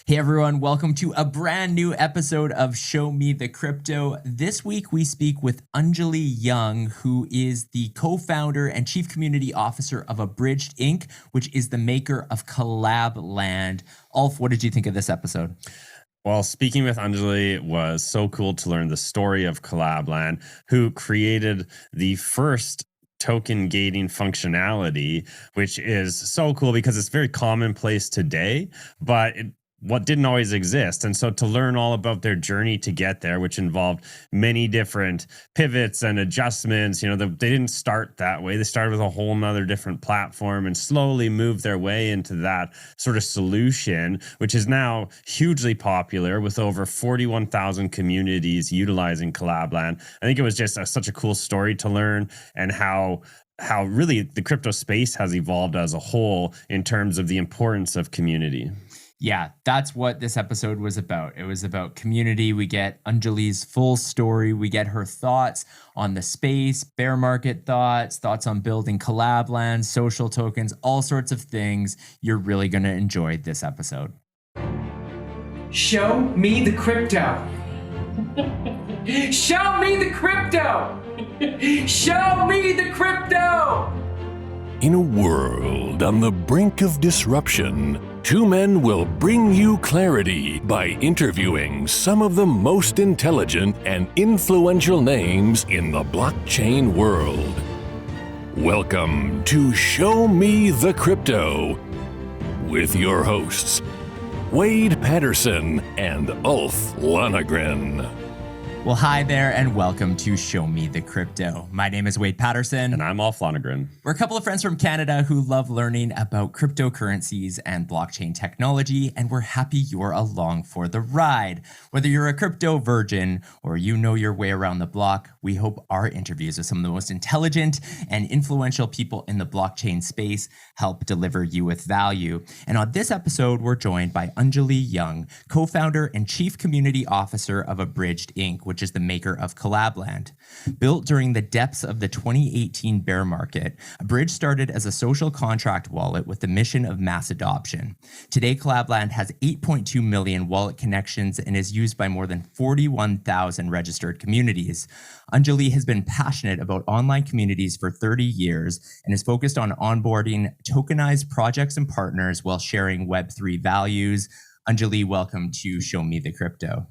Hey everyone, welcome to a brand new episode of Show Me the Crypto. This week we speak with Anjali Young, who is the co-founder and chief community officer of Abridged Inc., which is the maker of Collab.Land. Ulf, what did you think of this episode? Well, speaking with Anjali was so cool to learn the story of Collab.Land, who created the first token gating functionality, which is so cool because it's very commonplace today, but what didn't always exist. And so to learn all about their journey to get there, which involved many different pivots and adjustments, they didn't start that way. They started with a whole nother different platform and slowly moved their way into that sort of solution, which is now hugely popular with over 41,000 communities utilizing Collab.Land. I think it was just such a cool story to learn, and how really the crypto space has evolved as a whole in terms of the importance of community. Yeah, that's what this episode was about. It was about community. We get Anjali's full story. We get her thoughts on the space, bear market thoughts on building Collab.Land, social tokens, all sorts of things. You're really going to enjoy this episode. Show me the crypto. Show me the crypto. Show me the crypto. In a world on the brink of disruption, two men will bring you clarity by interviewing some of the most intelligent and influential names in the blockchain world. Welcome to Show Me the Crypto with your hosts, Wade Patterson and Ulf Lonergan. Well, hi there, and welcome to Show Me the Crypto. My name is Wade Patterson. And I'm Ulf Lonergan. We're a couple of friends from Canada who love learning about cryptocurrencies and blockchain technology, and we're happy you're along for the ride. Whether you're a crypto virgin or you know your way around the block, we hope our interviews with some of the most intelligent and influential people in the blockchain space help deliver you with value. And on this episode, we're joined by Anjali Young, co-founder and chief community officer of Abridged Inc., which is the maker of Collab.Land. Built during the depths of the 2018 bear market, Abridged started as a social contract wallet with the mission of mass adoption. Today, Collab.Land has 8.2 million wallet connections and is used by more than 41,000 registered communities. Anjali has been passionate about online communities for 30 years and is focused on onboarding tokenized projects and partners while sharing Web3 values. Anjali, welcome to Show Me the Crypto.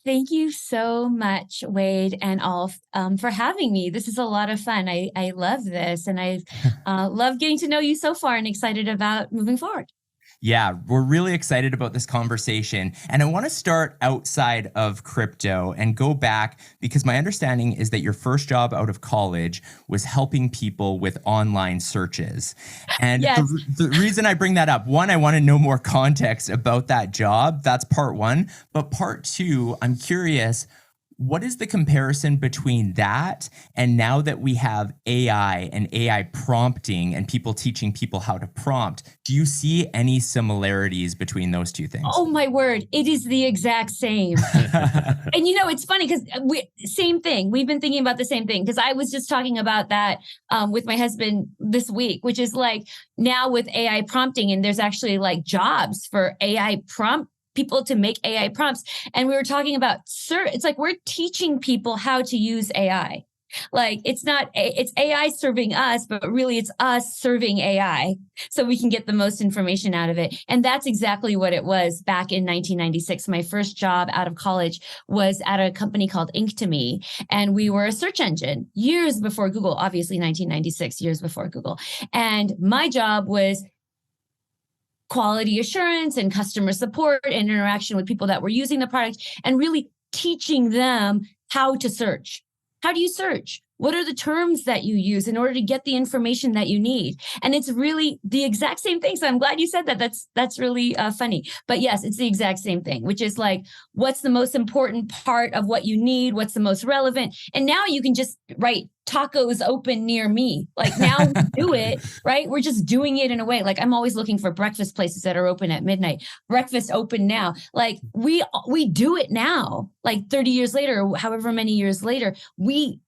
Thank you so much, Wade and Ulf, for having me. This is a lot of fun. I love this, and I love getting to know you so far and excited about moving forward. Yeah, we're really excited about this conversation. And I want to start outside of crypto and go back, because my understanding is that your first job out of college was helping people with online searches. And yes. the reason I bring that up, one, I want to know more context about that job. That's part one. But part two, I'm curious, what is the comparison between that and now that we have AI and AI prompting and people teaching people how to prompt? Do you see any similarities between those two things? Oh my word, it is the exact same. And it's funny because same thing. We've been thinking about the same thing, because I was just talking about that with my husband this week, which is like now with AI prompting, and there's actually like jobs for AI prompt people to make AI prompts. And we were talking about, it's like we're teaching people how to use AI. Like it's AI serving us, but really it's us serving AI so we can get the most information out of it. And that's exactly what it was back in 1996. My first job out of college was at a company called Ink2Me. And we were a search engine years before Google, obviously 1996, years before Google. And my job was quality assurance and customer support and interaction with people that were using the product, and really teaching them how to search. How do you search? What are the terms that you use in order to get the information that you need? And it's really the exact same thing. So I'm glad you said that. That's really funny. But yes, it's the exact same thing, which is like, what's the most important part of what you need? What's the most relevant? And now you can just write tacos open near me. Like now we do it, right? We're just doing it in a way. Like I'm always looking for breakfast places that are open at midnight. Breakfast open now. Like we do it now. Like 30 years later, or however many years later, we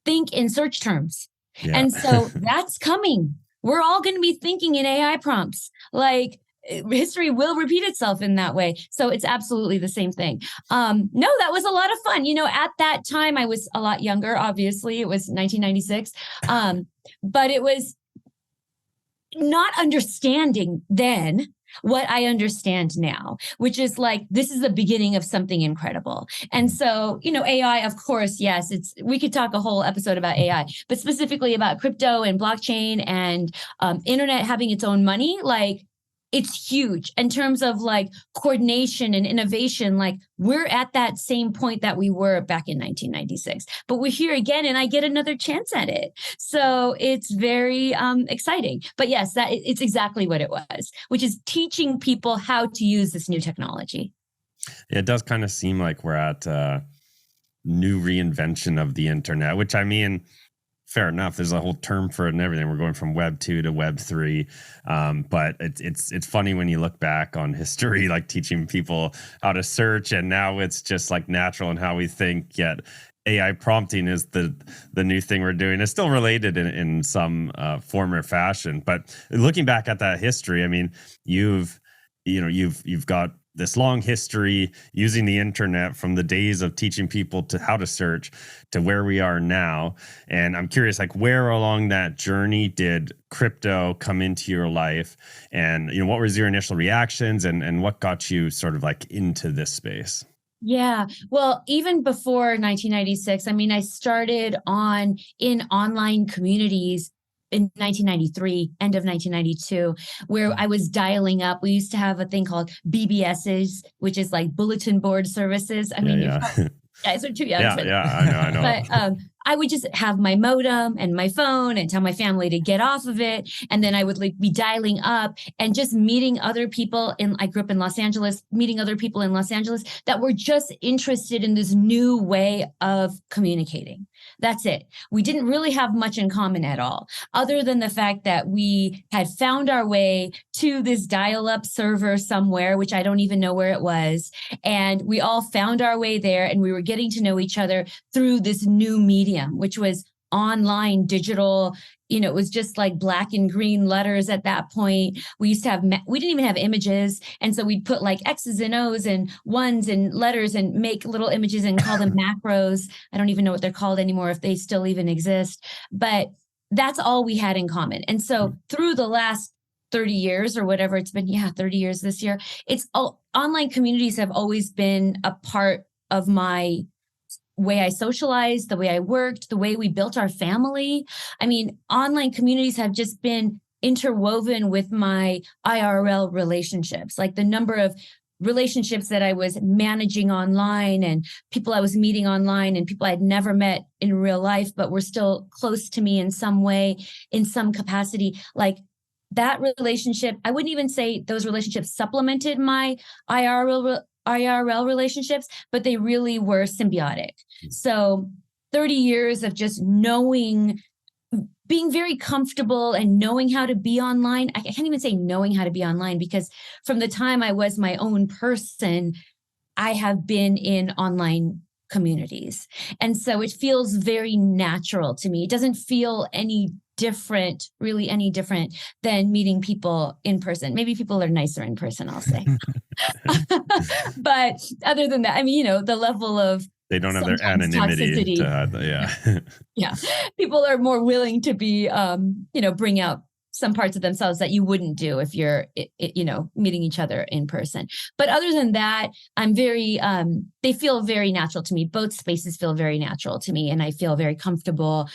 think in search terms. Yeah. And so that's coming. We're all going to be thinking in AI prompts. Like history will repeat itself in that way. So it's absolutely the same thing. No, that was a lot of fun. At that time, I was a lot younger, obviously. It was 1996. But it was not understanding then what I understand now, which is like, this is the beginning of something incredible. And so, AI, of course, yes, we could talk a whole episode about AI, but specifically about crypto and blockchain and internet having its own money, like it's huge in terms of like coordination and innovation. Like we're at that same point that we were back in 1996, but we're here again and I get another chance at it. So it's very exciting. But yes, it's exactly what it was, which is teaching people how to use this new technology. It does kind of seem like we're at new reinvention of the internet, which I mean, fair enough. There's a whole term for it and everything. We're going from Web 2 to Web 3. But it's funny when you look back on history, like teaching people how to search, and now it's just like natural in how we think. Yet AI prompting is the new thing we're doing. It's still related in some form or fashion. But looking back at that history, I mean, you've got this long history using the internet from the days of teaching people to how to search to where we are now. And I'm curious, like, where along that journey did crypto come into your life? And, what was your initial reactions and what got you sort of like into this space? Yeah. Well, even before 1996, I mean, I started in online communities in 1993, end of 1992, where I was dialing up. We used to have a thing called BBSs, which is like bulletin board services. I mean, yeah. You guys are too young for that. Yeah, I know. But I would just have my modem and my phone and tell my family to get off of it. And then I would be dialing up and just meeting other people I grew up in Los Angeles, meeting other people in Los Angeles that were just interested in this new way of communicating. That's it. We didn't really have much in common at all, other than the fact that we had found our way to this dial-up server somewhere, which I don't even know where it was. And we all found our way there, and we were getting to know each other through this new medium, which was online digital. It was just like black and green letters at that point. We used to have, we didn't even have images. And so we'd put like X's and O's and ones and letters and make little images and call them macros. I don't even know what they're called anymore, if they still even exist, but that's all we had in common. And so through the last 30 years or whatever it's been, 30 years this year, online communities have always been a part of my way I socialized, the way I worked, the way we built our family. I mean, online communities have just been interwoven with my IRL relationships, like the number of relationships that I was managing online and people I was meeting online and people I'd never met in real life, but were still close to me in some way, in some capacity. Like that relationship, I wouldn't even say those relationships supplemented my IRL relationships, but they really were symbiotic. So 30 years of just knowing, being very comfortable and knowing how to be online. I can't even say knowing how to be online, because from the time I was my own person, I have been in online communities. And so it feels very natural to me. It doesn't feel really any different than meeting people in person. Maybe people are nicer in person, I'll say. But other than that, I mean, the level of, they don't have their anonymity. Yeah. People are more willing to be, bring out some parts of themselves that you wouldn't do if you're, meeting each other in person. But other than that, I'm very, they feel very natural to me. Both spaces feel very natural to me. And I feel very comfortable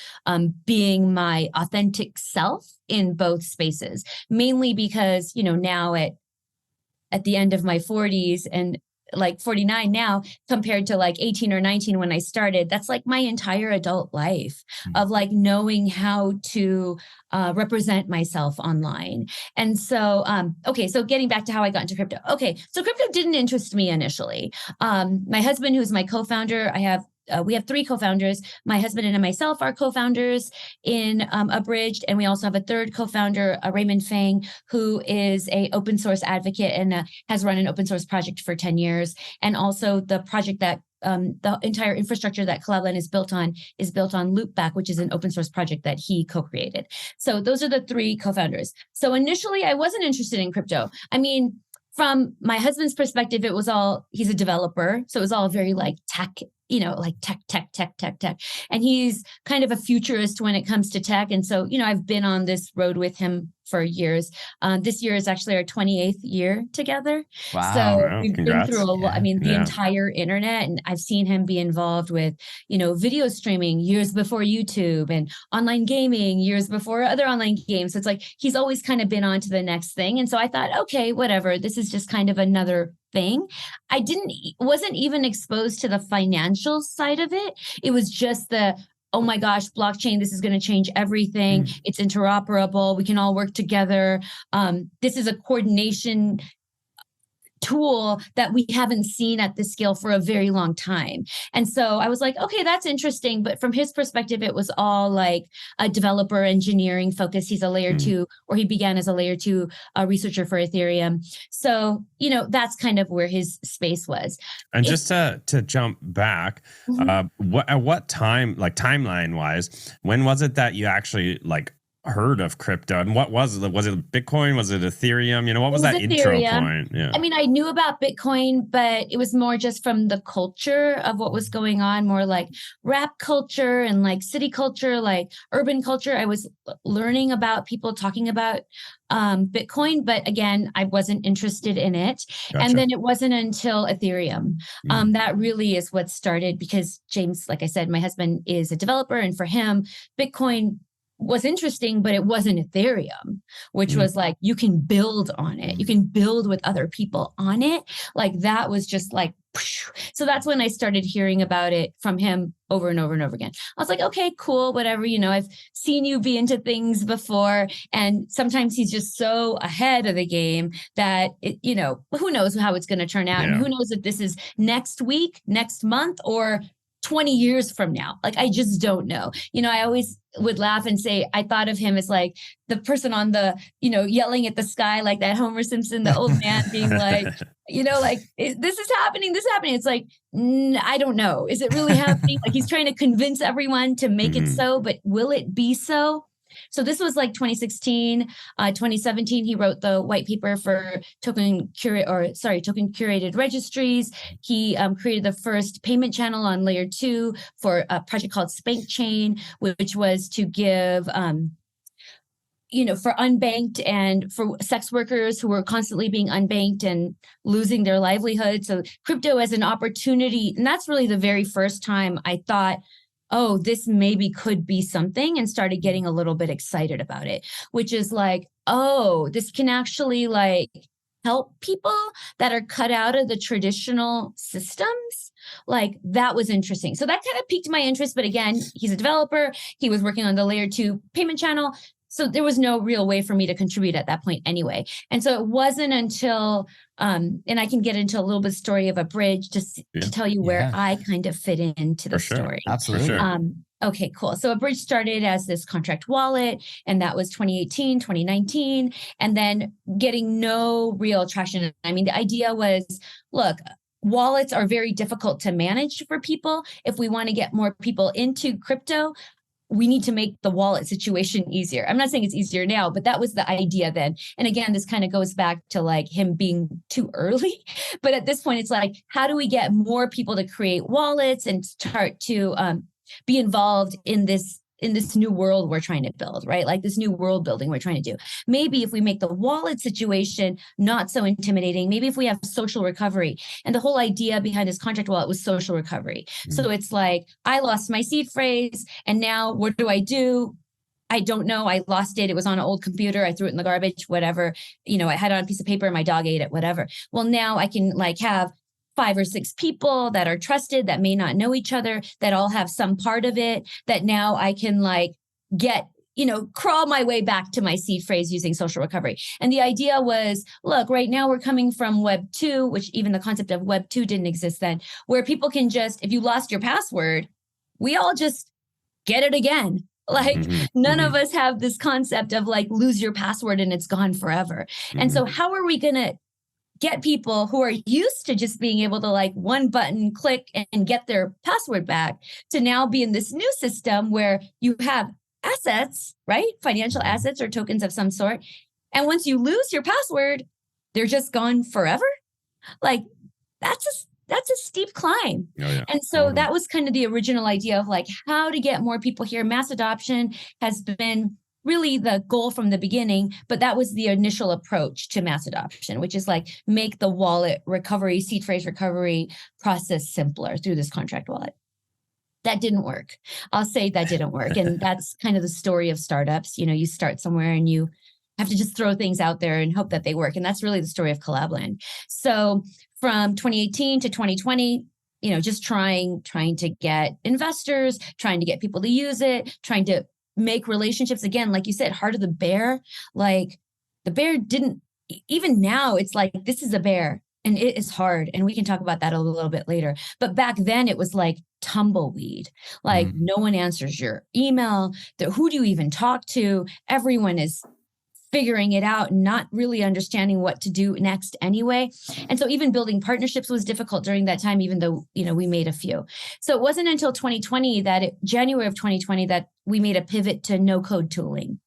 being my authentic self in both spaces, mainly because, now at the end of my 40s and like 49 now, compared to like 18 or 19 when I started, that's like my entire adult life of like knowing how to represent myself online. And so, so getting back to how I got into crypto. Okay, so crypto didn't interest me initially. My husband, who's my co-founder, we have three co-founders. My husband and myself are co-founders in Abridged, and we also have a third co-founder, Raymond Fang, who is a open source advocate and has run an open source project for 10 years. And also the project that the entire infrastructure that Collab.Land is built on Loopback, which is an open source project that he co-created. So those are the three co-founders. So initially I wasn't interested in crypto. I mean, from my husband's perspective, it was all, he's a developer. So it was all very like tech, like tech. And he's kind of a futurist when it comes to tech. And so, I've been on this road with him for years. This year is actually our 28th year together. Wow. So we've Congrats. been through a lot. I mean, the entire internet, and I've seen him be involved with, video streaming years before YouTube and online gaming years before other online games. So it's like, he's always kind of been on to the next thing. And so I thought, okay, whatever, this is just kind of another thing. I wasn't even exposed to the financial side of it. It was just oh my gosh, blockchain, this is going to change everything. It's interoperable. We can all work together. This is a coordination tool that we haven't seen at this scale for a very long time. And so I was like, okay, that's interesting. But from his perspective, it was all like a developer engineering focus. He's a layer two, or he began as a layer two researcher for Ethereum. So, that's kind of where his space was. And just to jump back, at what time, like timeline wise, when was it that you actually heard of crypto, and what was it? Was it Bitcoin? Was it Ethereum? What was that intro point? Yeah. I mean, I knew about Bitcoin, but it was more just from the culture of what was going on, more like rap culture and like city culture, like urban culture. I was learning about people talking about Bitcoin, but again, I wasn't interested in it. Gotcha. And then it wasn't until Ethereum. That really is what started, because James, like I said, my husband is a developer, and for him, Bitcoin was interesting, but it wasn't Ethereum, which was like, you can build on it. You can build with other people on it. Like that was just like, so that's when I started hearing about it from him over and over and over again. I was like, okay, cool, whatever. I've seen you be into things before. And sometimes he's just so ahead of the game that, who knows how it's going to turn out. Yeah. And who knows if this is next week, next month, or 20 years from now. Like, I just don't know. I always would laugh and say, I thought of him as like the person on the, yelling at the sky, like that Homer Simpson, the old man being like, this is happening. It's like, I don't know. Is it really happening? Like, he's trying to convince everyone to make it so, but will it be so? So this was like 2016, 2017, he wrote the white paper for token curated registries. He created the first payment channel on layer 2 for a project called Spank Chain, which was to give, for unbanked and for sex workers who were constantly being unbanked and losing their livelihood. So crypto as an opportunity. And that's really the very first time I thought, oh, this maybe could be something, and started getting a little bit excited about it, which is like, oh, this can actually like help people that are cut out of the traditional systems. Like, that was interesting. So that kind of piqued my interest. But again, he's a developer. He was working on the layer 2 payment channel. So there was no real way for me to contribute at that point anyway. And so it wasn't until, and I can get into a little bit of story of Abridged to tell you where I kind of fit into the story. Absolutely. Okay, cool. So Abridged started as this contract wallet, and that was 2018, 2019, and then getting no real traction. I mean, the idea was, look, wallets are very difficult to manage for people. If we want to get more people into crypto, we need to make the wallet situation easier. I'm not saying it's easier now, but that was the idea then. And again, this kind of goes back to like him being too early. But at this point, it's like, how do we get more people to create wallets and start to be involved in this new world we're trying to build, right? Like this new world building we're trying to do. Maybe if we make the wallet situation not so intimidating, maybe if we have social recovery. And the whole idea behind this contract wallet was social recovery. So it's like, I lost my seed phrase, and now what do? I don't know. I lost it. It was on an old computer. I threw it in the garbage, whatever. I had it on a piece of paper. My dog ate it, whatever. Well, now I can like have 5 or 6 people that are trusted, that may not know each other, that all have some part of it, that now I can like get, crawl my way back to my seed phrase using social recovery. And the idea was, look, right now we're coming from Web 2, which even the concept of Web 2 didn't exist then, where people can just, if you lost your password, we all just get it again. Like none of us have this concept of like lose your password and it's gone forever. And so how are we going to get people who are used to just being able to like one button click and get their password back to now be in this new system where you have assets, right? Financial assets or tokens of some sort. And once you lose your password, they're just gone forever. Like that's a steep climb. Oh, yeah. And so that was kind of the original idea of like how to get more people here. Mass adoption has been really the goal from the beginning, but that was the initial approach to mass adoption, which is like make the wallet recovery, seed phrase recovery process simpler through this contract wallet. That didn't work. I'll say that didn't work. And that's kind of the story of startups. You know, you start somewhere and you have to just throw things out there and hope that they work. And that's really the story of Collab.Land. So from 2018 to 2020, you know, just trying to get investors, trying to get people to use it, trying to make relationships. Again, like you said, heart of the bear, like the bear didn't, even now it's like, this is a bear and it is hard. And we can talk about that a little bit later. But back then it was like tumbleweed, like no one answers your email. Who do you even talk to? Everyone is figuring it out and not really understanding what to do next anyway. And so even building partnerships was difficult during that time, even though, you know, we made a few. So it wasn't until January of 2020 that we made a pivot to no code tooling.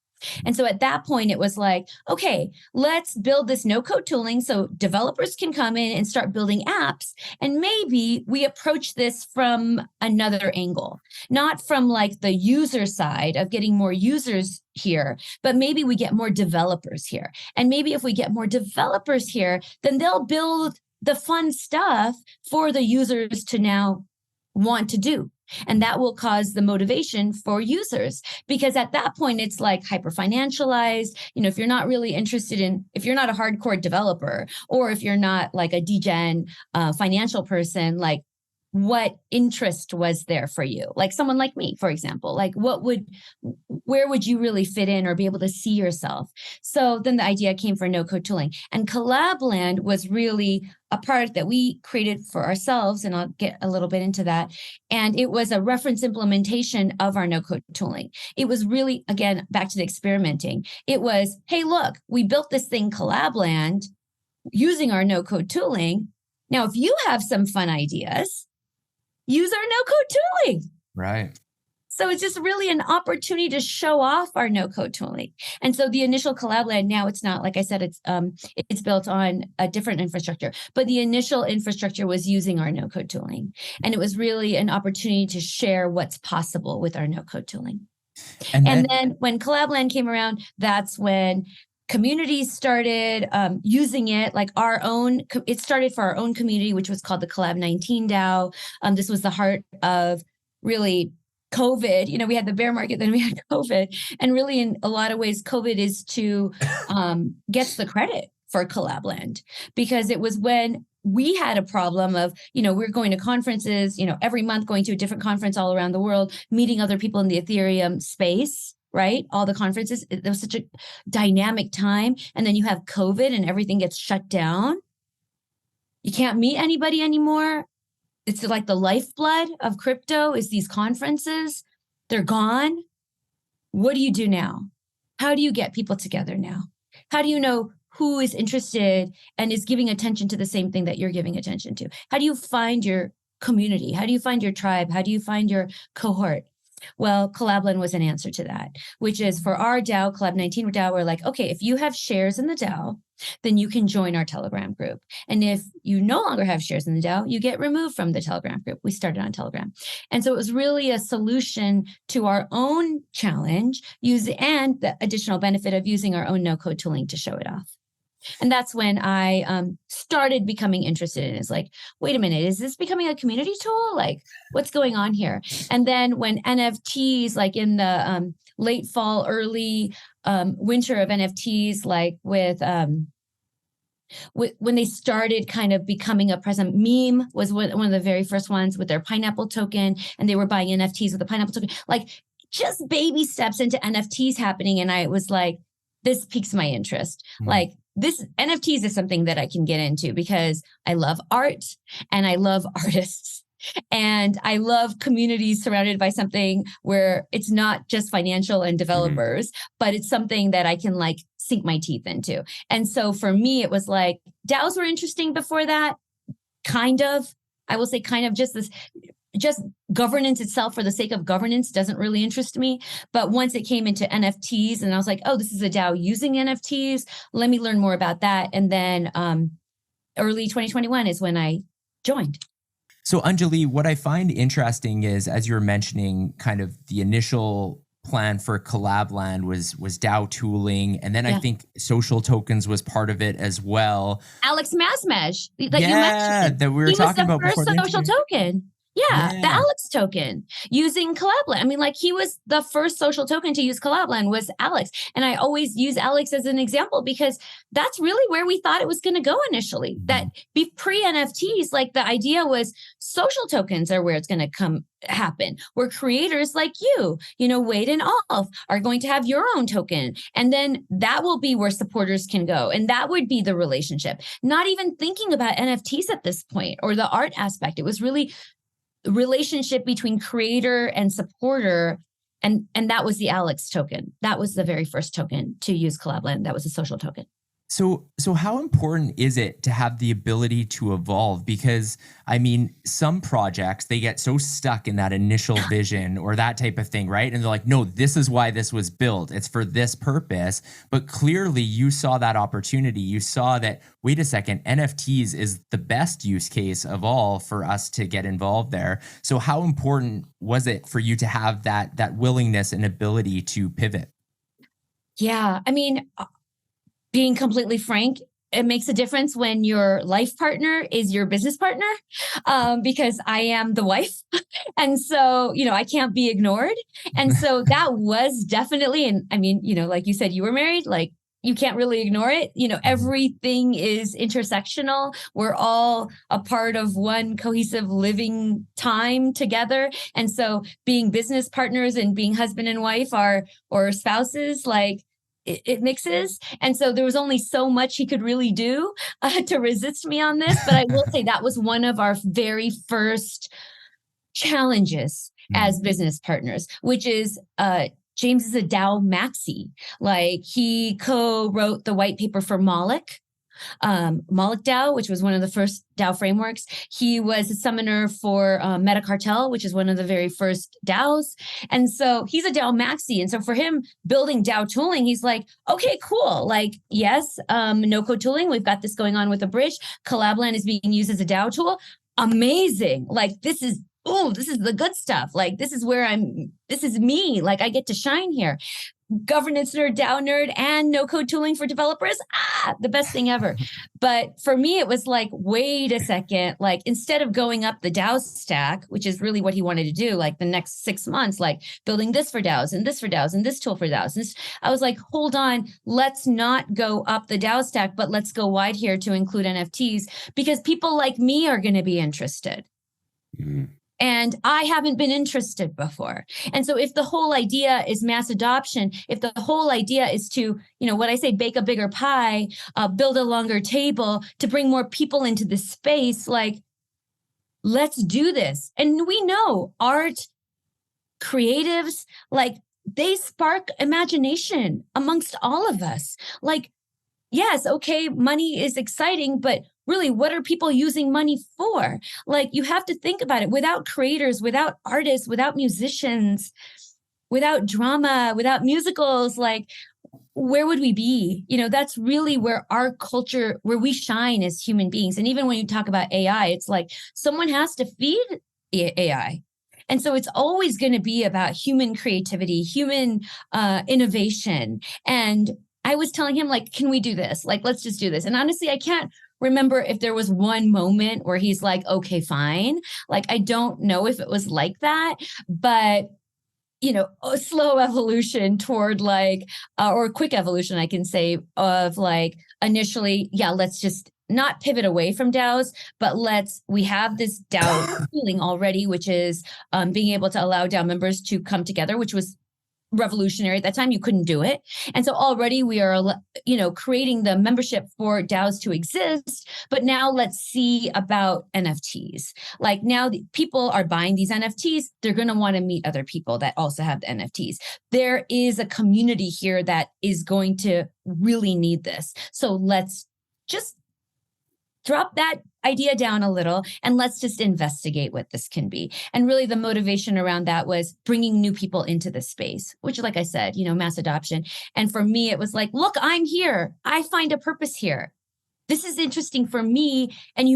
And so at that point, it was like, okay, let's build this no-code tooling so developers can come in and start building apps. And maybe we approach this from another angle, not from like the user side of getting more users here, but maybe we get more developers here. And maybe if we get more developers here, then they'll build the fun stuff for the users to now want to do. And that will cause the motivation for users, because at that point, it's like hyper financialized. You know, if you're not really interested if you're not a hardcore developer, or if you're not like a degen financial person, like what interest was there for you? Like someone like me, for example, like where would you really fit in or be able to see yourself? So then the idea came for no code tooling, and Collab.Land was really a product that we created for ourselves. And I'll get a little bit into that. And it was a reference implementation of our no code tooling. It was really, again, back to the experimenting. It was, hey, look, we built this thing Collab.Land using our no code tooling. Now, if you have some fun ideas, use our no-code tooling. Right. So it's just really an opportunity to show off our no-code tooling. And so the initial Collab.Land, now it's not, like I said, it's built on a different infrastructure, but the initial infrastructure was using our no-code tooling. And it was really an opportunity to share what's possible with our no-code tooling. And then when Collab.Land came around, that's when communities started using it, like it started for our own community, which was called the Collab.19 DAO. This was the heart of really COVID. You know, we had the bear market, then we had COVID. And really, in a lot of ways, COVID gets the credit for Collab.Land, because it was when we had a problem of, you know, we're going to conferences, you know, every month going to a different conference all around the world, meeting other people in the Ethereum space. Right? All the conferences, it was such a dynamic time. And then you have COVID and everything gets shut down. You can't meet anybody anymore. It's like the lifeblood of crypto is these conferences. They're gone. What do you do now? How do you get people together now? How do you know who is interested and is giving attention to the same thing that you're giving attention to? How do you find your community? How do you find your tribe? How do you find your cohort? Well, Collab.Land was an answer to that, which is for our DAO, Collab.19 DAO, we're like, okay, if you have shares in the DAO, then you can join our Telegram group. And if you no longer have shares in the DAO, you get removed from the Telegram group. We started on Telegram. And so it was really a solution to our own challenge, and the additional benefit of using our own no-code tooling to show it off. And that's when I started becoming interested in it. It's like, wait a minute, is this becoming a community tool? Like, what's going on here? And then when NFTs, like in the late fall, early winter of NFTs, like when they started kind of becoming a present, Meme was one of the very first ones with their pineapple token, and they were buying NFTs with the pineapple token, like just baby steps into NFTs happening. And I was like, this piques my interest. Like, this NFTs is something that I can get into because I love art and I love artists and I love communities surrounded by something where it's not just financial and developers, but it's something that I can like sink my teeth into. And so for me, it was like DAOs were interesting before that, kind of. I will say kind of just governance itself for the sake of governance doesn't really interest me. But once it came into NFTs and I was like, oh, this is a DAO using NFTs. Let me learn more about that. And then early 2021 is when I joined. So Anjali, what I find interesting is, as you were mentioning, kind of the initial plan for Collab.Land was DAO tooling. And then I think social tokens was part of it as well. Alex Masmej, that you mentioned. That we were talking about before. He was the first social token. Yeah, the Alex token using Collab.Land. I mean, like he was the first social token to use Collab.Land was Alex. And I always use Alex as an example because that's really where we thought it was going to go initially. That pre-NFTs, like the idea was social tokens are where it's going to happen, where creators like you, Wade and Alf are going to have your own token. And then that will be where supporters can go. And that would be the relationship. Not even thinking about NFTs at this point or the art aspect. It was really relationship between creator and supporter. And that was the Alex token. That was the very first token to use Collab.Land. That was a social token. So how important is it to have the ability to evolve? Because I mean, some projects, they get so stuck in that initial vision or that type of thing, right? And they're like, no, this is why this was built. It's for this purpose. But clearly you saw that opportunity. You saw that, wait a second, NFTs is the best use case of all for us to get involved there. So how important was it for you to have that willingness and ability to pivot? Yeah, I mean, being completely frank, it makes a difference when your life partner is your business partner, because I am the wife. And so, I can't be ignored. And so that was definitely, and I mean, like you said, you were married, like you can't really ignore it. Everything is intersectional. We're all a part of one cohesive living time together. And so being business partners and being husband and wife or spouses, like, it mixes. And so there was only so much he could really do to resist me on this. But I will say that was one of our very first challenges as business partners, which is James is a DAO maxi. Like he co-wrote the white paper for Moloch DAO, which was one of the first DAO frameworks. He was a summoner for Metacartel, which is one of the very first DAOs. And so he's a DAO maxi. And so for him building DAO tooling, he's like, okay, cool. Like, yes, no code tooling. We've got this going on with Abridged. Collab.Land is being used as a DAO tool. Amazing. Like, this is the good stuff. Like, this is me. Like, I get to shine here. Governance nerd, DAO nerd, and no code tooling for developers. The best thing ever. But for me, it was like, wait a second, like instead of going up the DAO stack, which is really what he wanted to do, like the next 6 months, like building this for DAOs and this for DAOs and this tool for DAOs. I was like, hold on, let's not go up the DAO stack, but let's go wide here to include NFTs because people like me are going to be interested. And I haven't been interested before. And so if the whole idea is mass adoption, if the whole idea is to, what I say, bake a bigger pie, build a longer table to bring more people into the space, like, let's do this. And we know art, creatives, like they spark imagination amongst all of us. Like, yes, okay, money is exciting, but really, what are people using money for? Like, you have to think about it. Without creators, without artists, without musicians, without drama, without musicals, like, where would we be? That's really where our culture, where we shine as human beings. And even when you talk about AI, it's like someone has to feed AI. And so it's always going to be about human creativity, human innovation. And I was telling him, like, can we do this? Like, let's just do this. And honestly, I can't remember if there was one moment where he's like, okay, fine. Like, I don't know if it was like that, but, a slow evolution toward like, or quick evolution, I can say, of like, initially, let's just not pivot away from DAOs, but we have this DAO tooling already, which is being able to allow DAO members to come together, which was revolutionary at that time. You couldn't do it. And so already we are, creating the membership for DAOs to exist. But now let's see about NFTs. Like now the people are buying these NFTs. They're going to want to meet other people that also have the NFTs. There is a community here that is going to really need this. So let's just drop that idea down a little and let's just investigate what this can be. And really the motivation around that was bringing new people into the space, which, like I said, mass adoption. And for me, it was like, look, I'm here. I find a purpose here. This is interesting for me. And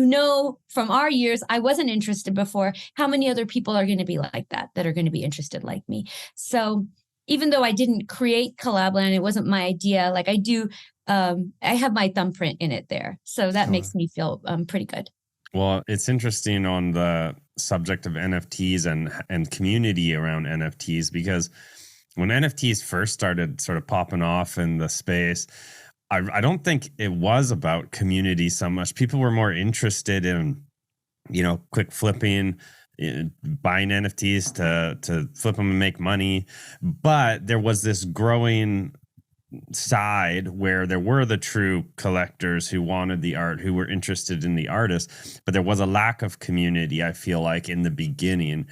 from our years, I wasn't interested before. How many other people are going to be like that are going to be interested like me? So even though I didn't create Collab.Land, it wasn't my idea. Like I do, I have my thumbprint in it there. So that makes me feel pretty good. Well, it's interesting on the subject of NFTs and community around NFTs, because when NFTs first started sort of popping off in the space, I don't think it was about community so much. People were more interested in, quick flipping, buying NFTs to flip them and make money. But there was this growing side where there were the true collectors who wanted the art, who were interested in the artist, but there was a lack of community, I feel like, in the beginning.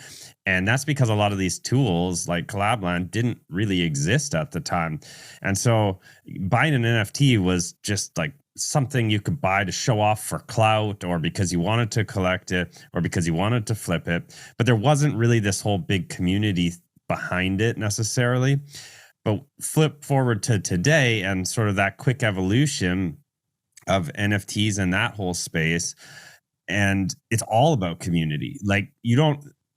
And that's because a lot of these tools like Collab.Land didn't really exist at the time. And so buying an NFT was just like something you could buy to show off for clout, or because you wanted to collect it, or because you wanted to flip it. But there wasn't really this whole big community behind it necessarily. But flip forward to today and sort of that quick evolution of NFTs and that whole space. And it's all about community. Like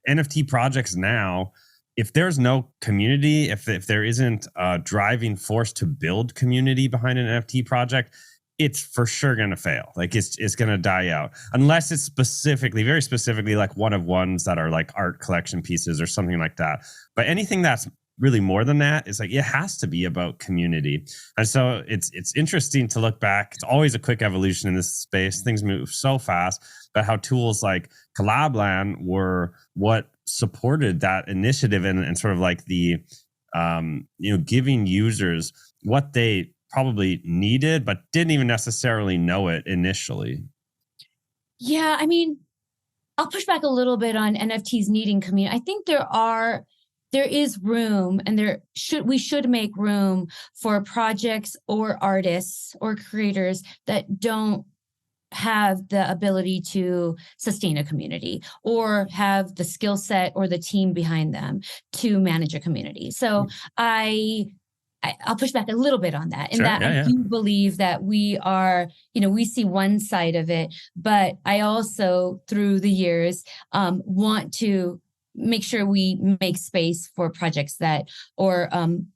NFT projects now, if there's no community, if there isn't a driving force to build community behind an NFT project, it's for sure going to fail. Like it's going to die out unless it's very specifically like one of ones that are like art collection pieces or something like that. But anything that's really more than that is like, it has to be about community. And so it's interesting to look back. It's always a quick evolution in this space. Things move so fast, but how tools like Collab.Land were what supported that initiative and sort of like the, giving users what they probably needed, but didn't even necessarily know it initially. Yeah. I mean, I'll push back a little bit on NFTs needing community. I think there is room, and we should make room for projects or artists or creators that don't have the ability to sustain a community or have the skill set or the team behind them to manage a community. So I'll push back a little bit on that. I do believe that we are, we see one side of it, but I also, through the years, want to make sure we make space for projects or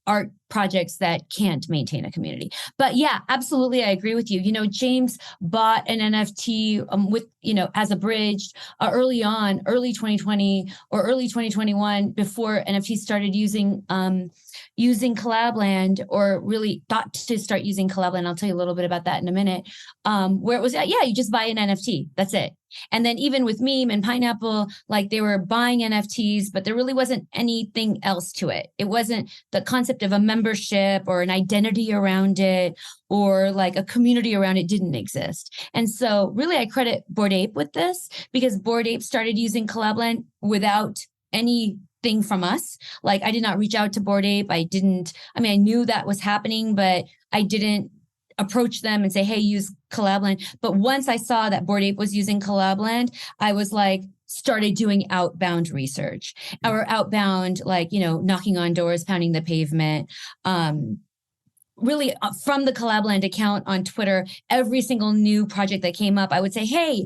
art projects that can't maintain a community. But yeah, absolutely. I agree with you. James bought an NFT with, as Abridged early 2020 or early 2021, before NFT started using Collab.Land, or really thought to start using Collab.Land. I'll tell you a little bit about that in a minute. Where it was, you just buy an NFT. That's it. And then even with Meme and Pineapple, like they were buying NFTs, but there really wasn't anything else to it. It wasn't the concept of a membership or an identity around it, or like a community around it didn't exist. And so really I credit Bored Ape with this, because Bored Ape started using Collab.Land without anything from us. Like I did not reach out to Bored Ape. I knew that was happening, but I didn't approach them and say, hey, use Collab.Land. But once I saw that Bored Ape was using Collab.Land, I was like, started doing outbound research, or outbound, knocking on doors, pounding the pavement. Really from the Collab.Land account on Twitter, every single new project that came up, I would say, hey,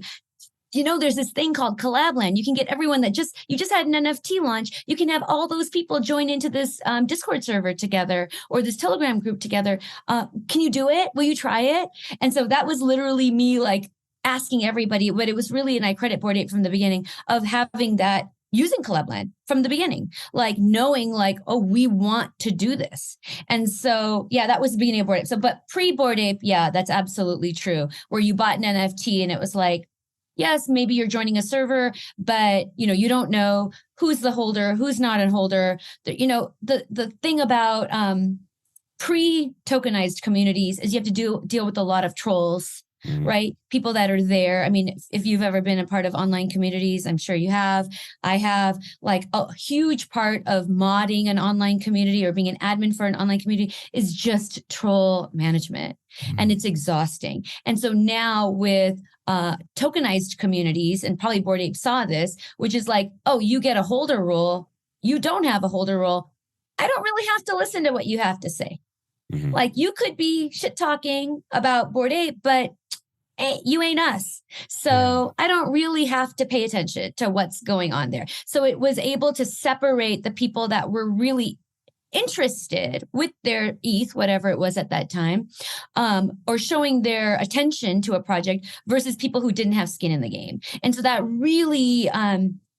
there's this thing called Collab.Land. You can get everyone you just had an NFT launch. You can have all those people join into this Discord server together, or this Telegram group together. Can you do it? Will you try it? And so that was literally me like asking everybody, but it was really, and I credit Bored Ape from the beginning of having that, using Collab.Land from the beginning, like knowing like, oh, we want to do this. And so, yeah, that was the beginning of Bored Ape. So, but pre-Bored Ape, yeah, that's absolutely true. Where you bought an NFT and it was like, yes, maybe you're joining a server, but you don't know who's the holder, who's not a holder. The thing about pre-tokenized communities is you have to deal with a lot of trolls, right? People that are there. I mean, if you've ever been a part of online communities, I'm sure you have. I have. Like, a huge part of modding an online community or being an admin for an online community is just troll management. And it's exhausting. And so now with tokenized communities, and probably Bored Ape saw this, which is like, oh, you get a holder role, you don't have a holder role, I don't really have to listen to what you have to say. Like, you could be shit talking about Bored Ape, but hey, you ain't us. So I don't really have to pay attention to what's going on there. So it was able to separate the people that were really interested with their ETH, whatever it was at that time, or showing their attention to a project versus people who didn't have skin in the game. And so that really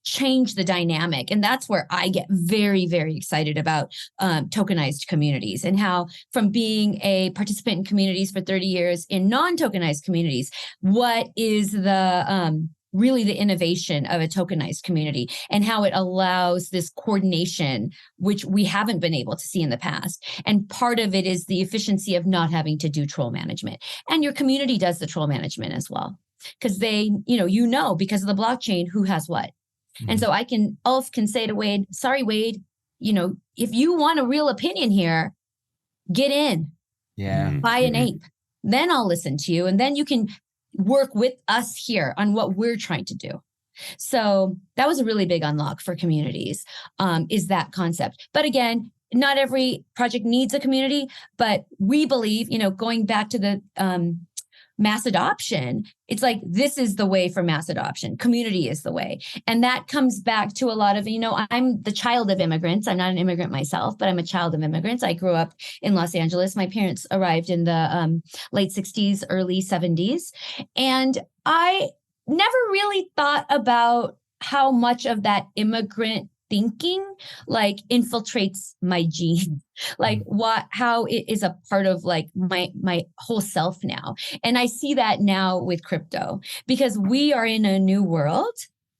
change the dynamic. And that's where I get very, very excited about tokenized communities, and how, from being a participant in communities for 30 years in non-tokenized communities, what is the really the innovation of a tokenized community, and how it allows this coordination, which we haven't been able to see in the past. And part of it is the efficiency of not having to do troll management. And your community does the troll management as well, because they, because of the blockchain, who has what. And so Ulf can say to Wade, sorry, Wade, if you want a real opinion here, get in. Yeah. Buy an ape. Then I'll listen to you. And then you can work with us here on what we're trying to do. So that was a really big unlock for communities, is that concept. But again, not every project needs a community, but we believe, going back to the mass adoption, it's like, this is the way for mass adoption. Community is the way. And that comes back to a lot of, I'm the child of immigrants. I'm not an immigrant myself, but I'm a child of immigrants. I grew up in Los Angeles. My parents arrived in the late 60s, early 70s. And I never really thought about how much of that immigrant thinking infiltrates my genes, how it is a part of my whole self now. And I see that now with crypto, because we are in a new world,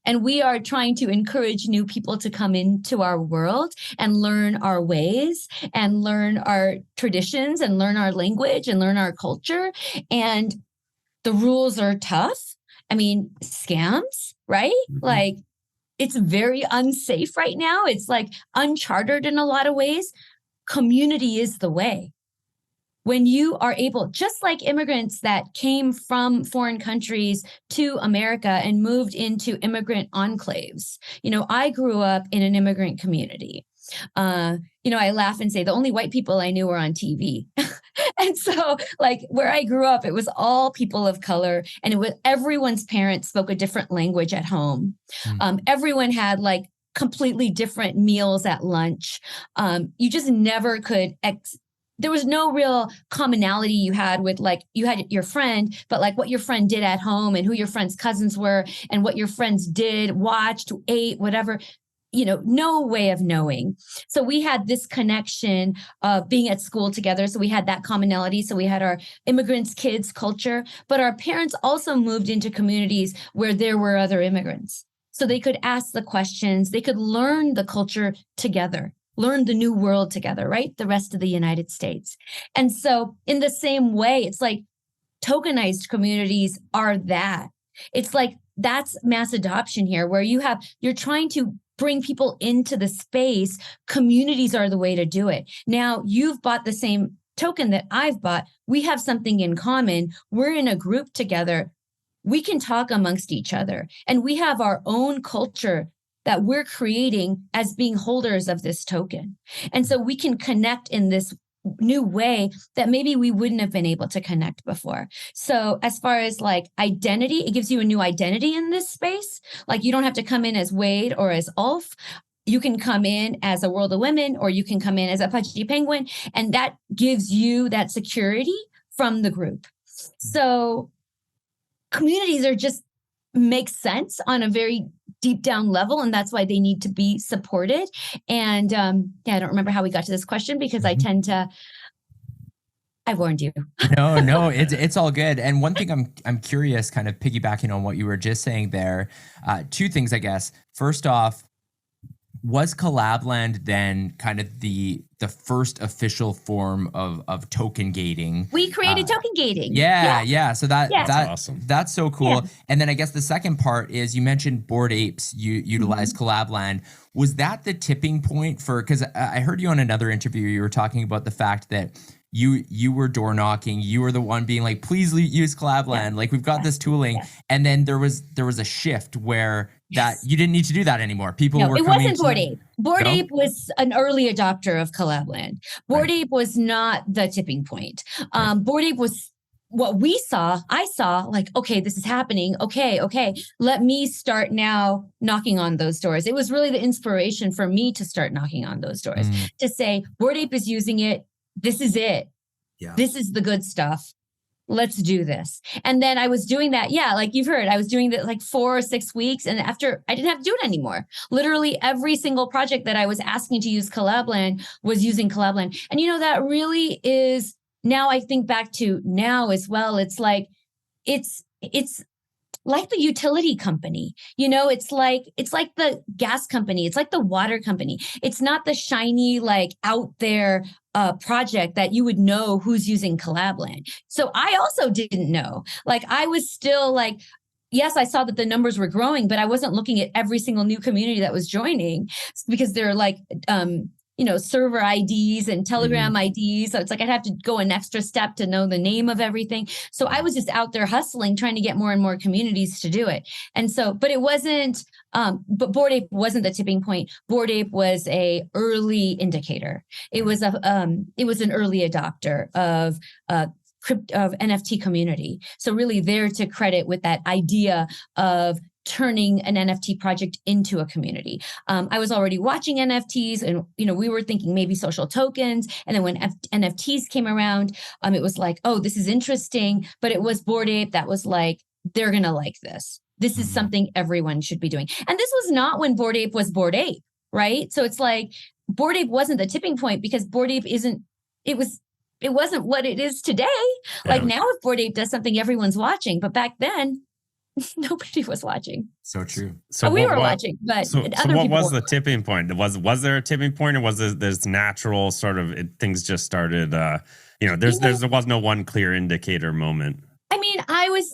and we are trying to encourage new people to come into our world and learn our ways and learn our traditions and learn our language and learn our culture. And the rules are tough. I mean, scams, right? It's very unsafe right now. It's uncharted in a lot of ways. Community is the way. When you are able, just like immigrants that came from foreign countries to America and moved into immigrant enclaves. I grew up in an immigrant community. I laugh and say the only white people I knew were on TV. And so where I grew up, it was all people of color, and it was everyone's parents spoke a different language at home. Everyone had completely different meals at lunch. You just never could there was no real commonality you had with you had your friend, but what your friend did at home and who your friend's cousins were and what your friends did, watched, ate, whatever. No way of knowing. So we had this connection of being at school together. So we had that commonality. So we had our immigrants' kids culture, but our parents also moved into communities where there were other immigrants. So they could ask the questions, they could learn the culture together, learn the new world together, right? The rest of the United States. And so in the same way, it's tokenized communities are that. It's that's mass adoption here, where you're trying to bring people into the space. Communities are the way to do it. Now, you've bought the same token that I've bought. We have something in common. We're in a group together. We can talk amongst each other, and we have our own culture that we're creating as being holders of this token. And so we can connect in this new way that maybe we wouldn't have been able to connect before. So as far as identity, it gives you a new identity in this space. You don't have to come in as Wade or as Ulf. You can come in as a World of Women, or you can come in as a Pudgy Penguin, and that gives you that security from the group. So communities are just make sense on a very deep down level, and that's why they need to be supported. And I don't remember how we got to this question, because I tend to I warned you. No, it's all good. And one thing I'm curious, kind of piggybacking on what you were just saying there, two things, I guess. First off, was Collab.Land then kind of the first official form of token gating? We created token gating. Yeah. So that's awesome. That's so cool. Yeah. And then I guess the second part is you mentioned Bored Apes. You utilized Collab.Land. Was that the tipping point for? Because I heard you on another interview. You were talking about the fact that you were door knocking. You were the one being like, please use Collab.Land. Like we've got this tooling. And then there was a shift where that you didn't need to do that anymore. People were coming. It wasn't Bored Ape. Bored Ape was an early adopter of Collab.Land. Bored Ape was not the tipping point. Bored Ape was what we saw. I saw like, okay, this is happening. Okay. Let me start now knocking on those doors. It was really the inspiration for me to start knocking on those doors to say, Bored Ape is using it. This is it. Yeah. This is the good stuff. Let's do this. And then I was doing that. Yeah. Like you've heard, I was doing that like 4 or 6 weeks. And after I didn't have to do it anymore. Literally every single project that I was asking to use Collab.Land was using Collab.Land. And that really is, now I think back to now as well. It's like, it's like the utility company, it's like the gas company. It's like the water company. It's not the shiny, like out there project that you would know who's using Collab.Land. So I also didn't know, like, I was still like, yes, I saw that the numbers were growing, but I wasn't looking at every single new community that was joining because they're like, server IDs and Telegram IDs. So it's like I'd have to go an extra step to know the name of everything. So I was just out there hustling, trying to get more and more communities to do it. And so, but it wasn't, but Bored Ape wasn't the tipping point. Bored Ape was a early indicator. It was an early adopter of NFT community. So really there to credit with that idea of turning an NFT project into a community. I was already watching NFTs and, we were thinking maybe social tokens. And then when NFTs came around, it was like, oh, this is interesting. But it was Bored Ape that was like, they're going to like this. This is something everyone should be doing. And this was not when Bored Ape was Bored Ape, right? So it's like Bored Ape wasn't the tipping point because Bored Ape it wasn't what it is today. Yeah. Like now if Bored Ape does something, everyone's watching. But back then, nobody was watching. So true. So we were watching, but so what was the tipping point? Was there a tipping point, or was this natural sort of things just started? There was no one clear indicator moment. I mean,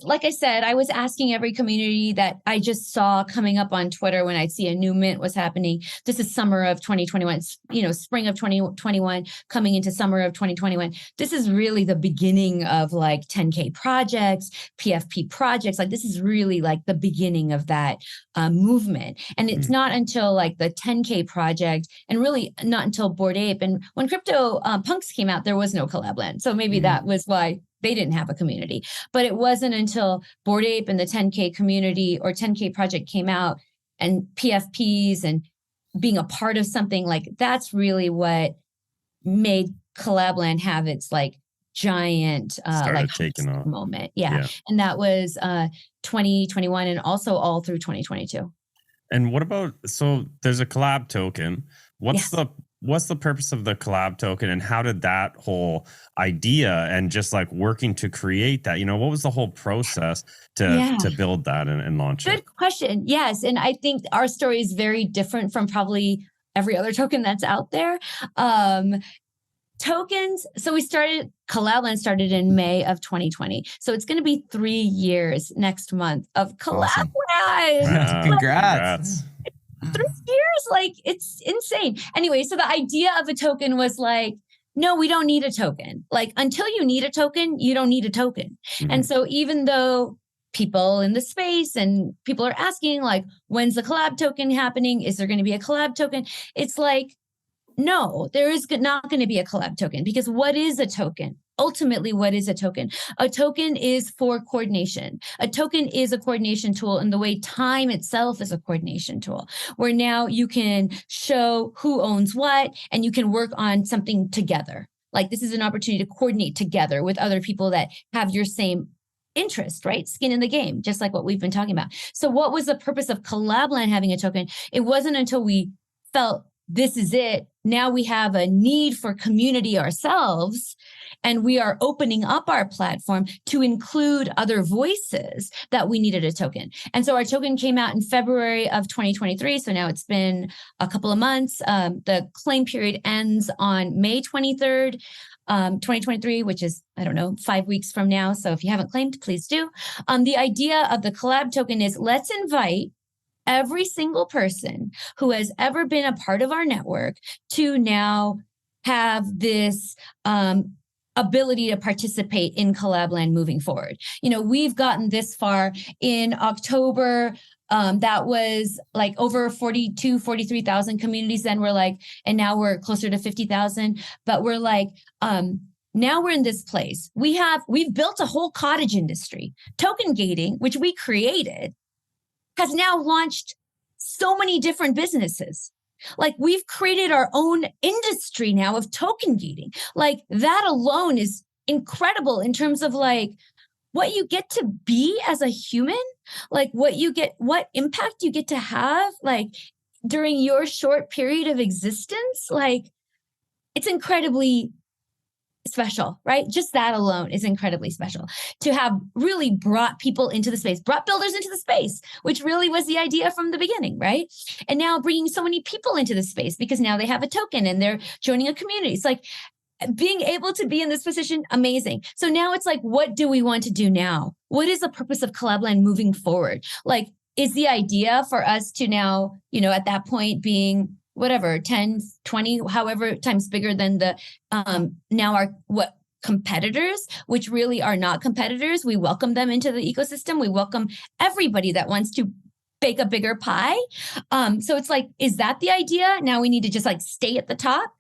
like I said, I was asking every community that I just saw coming up on Twitter when I'd see a new mint was happening. This is summer of 2021, spring of 2021, coming into summer of 2021. This is really the beginning of like 10K projects, PFP projects. Like this is really like the beginning of that movement. And it's not until like the 10K project and really not until Bored Ape. And when Crypto Punks came out, there was no Collab.Land. So maybe that was why they didn't have a community. But it wasn't until Bored Ape and the 10K community or 10K project came out and PFPs and being a part of something like that's really what made Collab.Land have its like giant like taking off moment. Yeah. And that was 2021 and also all through 2022. And what about, so there's a collab token. What's the purpose of the collab token, and how did that whole idea and just like working to create that, what was the whole process to build that and launch it? Good question. Yes. And I think our story is very different from probably every other token that's out there. Tokens. So Collab.Land started in May of 2020. So it's going to be 3 years next month of Collab.Land. Awesome. Congrats. 3 years, like it's insane. Anyway, so the idea of a token was like, no, we don't need a token. Like until you need a token, you don't need a token. And so even though people in the space and people are asking like, when's the collab token happening? Is there going to be a collab token? It's like, no, there is not going to be a collab token because what is a token? Ultimately, what is a token? A token is for coordination. A token is a coordination tool in the way time itself is a coordination tool, where now you can show who owns what and you can work on something together. Like this is an opportunity to coordinate together with other people that have your same interest, right? Skin in the game, just like what we've been talking about. So what was the purpose of Collab.Land having a token? It wasn't until we felt this is it. Now we have a need for community ourselves, and we are opening up our platform to include other voices that we needed a token. And so our token came out in February of 2023. So now it's been a couple of months. The claim period ends on May 23rd. 2023, which is, 5 weeks from now. So if you haven't claimed, please do. The idea of the Collab token is let's invite every single person who has ever been a part of our network to now have this ability to participate in Collab.Land moving forward. We've gotten this far. In October, that was like over 43,000 communities. Then we're like, and now we're closer to 50,000, but we're like, now we're in this place. We've built a whole cottage industry. Token gating, which we created, has now launched so many different businesses. Like we've created our own industry now of token gating. Like that alone is incredible in terms of like what you get to be as a human, like what impact you get to have like during your short period of existence. Like it's incredibly special, right? Just that alone is incredibly special to have really brought people into the space, brought builders into the space, which really was the idea from the beginning, right? And now bringing so many people into the space because now they have a token and they're joining a community. It's like being able to be in this position, amazing. So now it's like, what do we want to do now? What is the purpose of Collab.Land moving forward? Like, is the idea for us to now, at that point being whatever, 10, 20, however times bigger than the now our competitors, which really are not competitors. We welcome them into the ecosystem. We welcome everybody that wants to bake a bigger pie. So it's like, is that the idea? Now we need to just like stay at the top?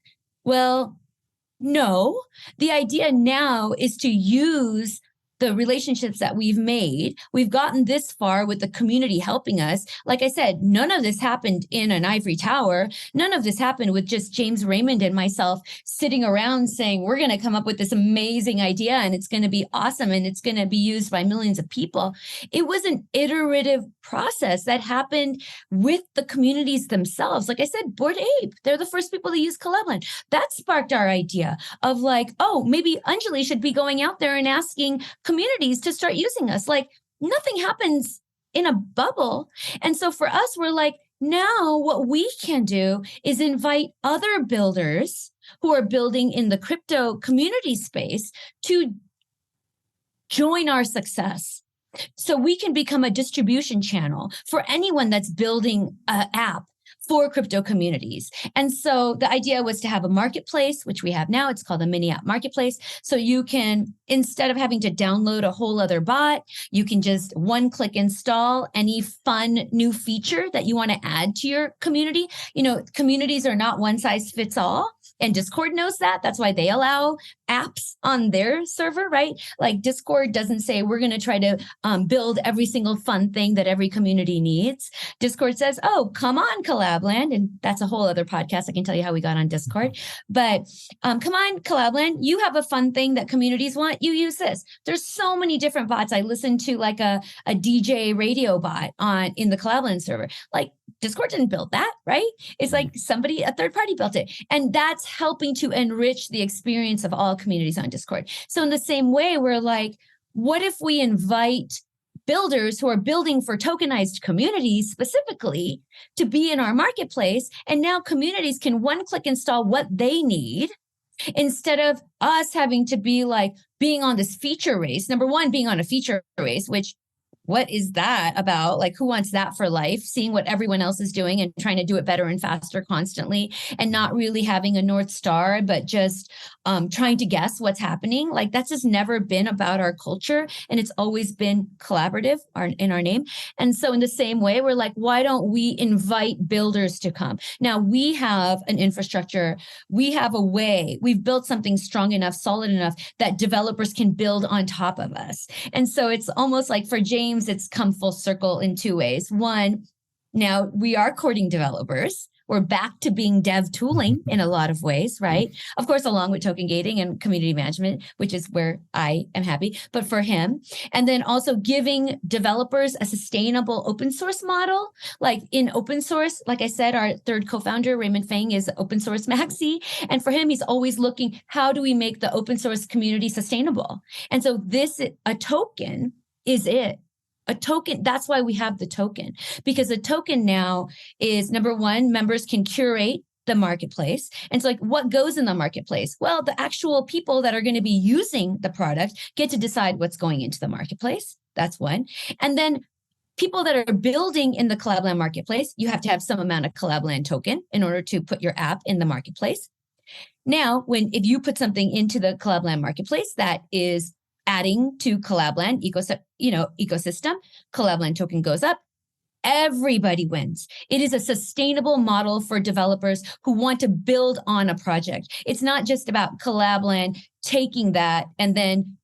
Well, no. The idea now is to use the relationships that we've made. We've gotten this far with the community helping us. Like I said, none of this happened in an ivory tower. None of this happened with just James Raymond and myself sitting around saying, we're going to come up with this amazing idea and it's going to be awesome and it's going to be used by millions of people. It was an iterative process that happened with the communities themselves. Like I said, Bored Ape, they're the first people to use Collab.Land. That sparked our idea of like, oh, maybe Anjali should be going out there and asking communities to start using us. Like nothing happens in a bubble. And so for us, we're like, now what we can do is invite other builders who are building in the crypto community space to join our success. So we can become a distribution channel for anyone that's building an app for crypto communities. And so the idea was to have a marketplace, which we have now. It's called a mini app marketplace. So you can, instead of having to download a whole other bot, you can just one-click install any fun new feature that you want to add to your community. Communities are not one size fits all. And Discord knows that. That's why they allow apps on their server, right? Like Discord doesn't say we're going to try to build every single fun thing that every community needs. Discord says, oh, come on, Collab.Land. And that's a whole other podcast. I can tell you how we got on Discord. But come on, Collab.Land. You have a fun thing that communities want. You use this. There's so many different bots. I listened to like a DJ radio bot in the Collab.Land server. Like Discord didn't build that, right? It's like a third party built it. And that's helping to enrich the experience of all communities on Discord. So in the same way, we're like, what if we invite builders who are building for tokenized communities specifically to be in our marketplace? And now communities can one-click install what they need instead of us having to be like being on this feature race. Number one, being on a feature race, which what is that about? Like, who wants that for life? Seeing what everyone else is doing and trying to do it better and faster constantly and not really having a North Star, but just trying to guess what's happening. Like, that's just never been about our culture. And it's always been collaborative in our name. And so in the same way, we're like, why don't we invite builders to come? Now, we have an infrastructure. We have a way. We've built something strong enough, solid enough that developers can build on top of us. And so it's almost like for James, it's come full circle in two ways. One, now we are courting developers. We're back to being dev tooling in a lot of ways, right? Of course, along with token gating and community management, which is where I am happy, but for him. And then also giving developers a sustainable open source model. Like in open source, like I said, our third co-founder, Raymond Fang, is open source maxi. And for him, he's always looking, how do we make the open source community sustainable? And so a token is it. A token, that's why we have the token, because a token now is, number one, members can curate the marketplace. And so like, what goes in the marketplace? Well, the actual people that are going to be using the product get to decide what's going into the marketplace. That's one. And then people that are building in the Collab.Land marketplace, you have to have some amount of Collab.Land token in order to put your app in the marketplace. Now, if you put something into the Collab.Land marketplace that is adding to Collab.Land ecosystem, Collab.Land token goes up. Everybody wins. It is a sustainable model for developers who want to build on a project. It's not just about Collab.Land taking that and then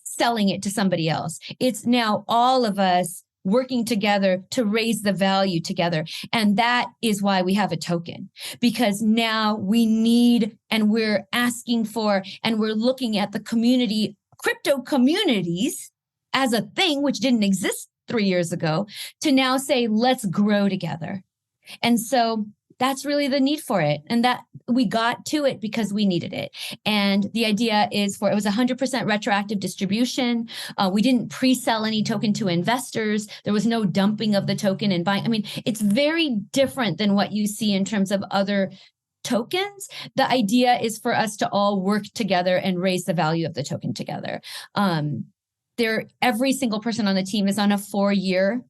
selling it to somebody else. It's now all of us working together to raise the value together. And that is why we have a token, because now we need, and we're asking for, and we're looking at the community, crypto communities as a thing, which didn't exist 3 years ago, to now say, let's grow together. And so that's really the need for it. And that we got to it because we needed it. And the idea is it was 100% retroactive distribution. We didn't pre-sell any token to investors. There was no dumping of the token and buying. I mean, it's very different than what you see in terms of other tokens. The idea is for us to all work together and raise the value of the token together. Every single person on the team is on a 4-year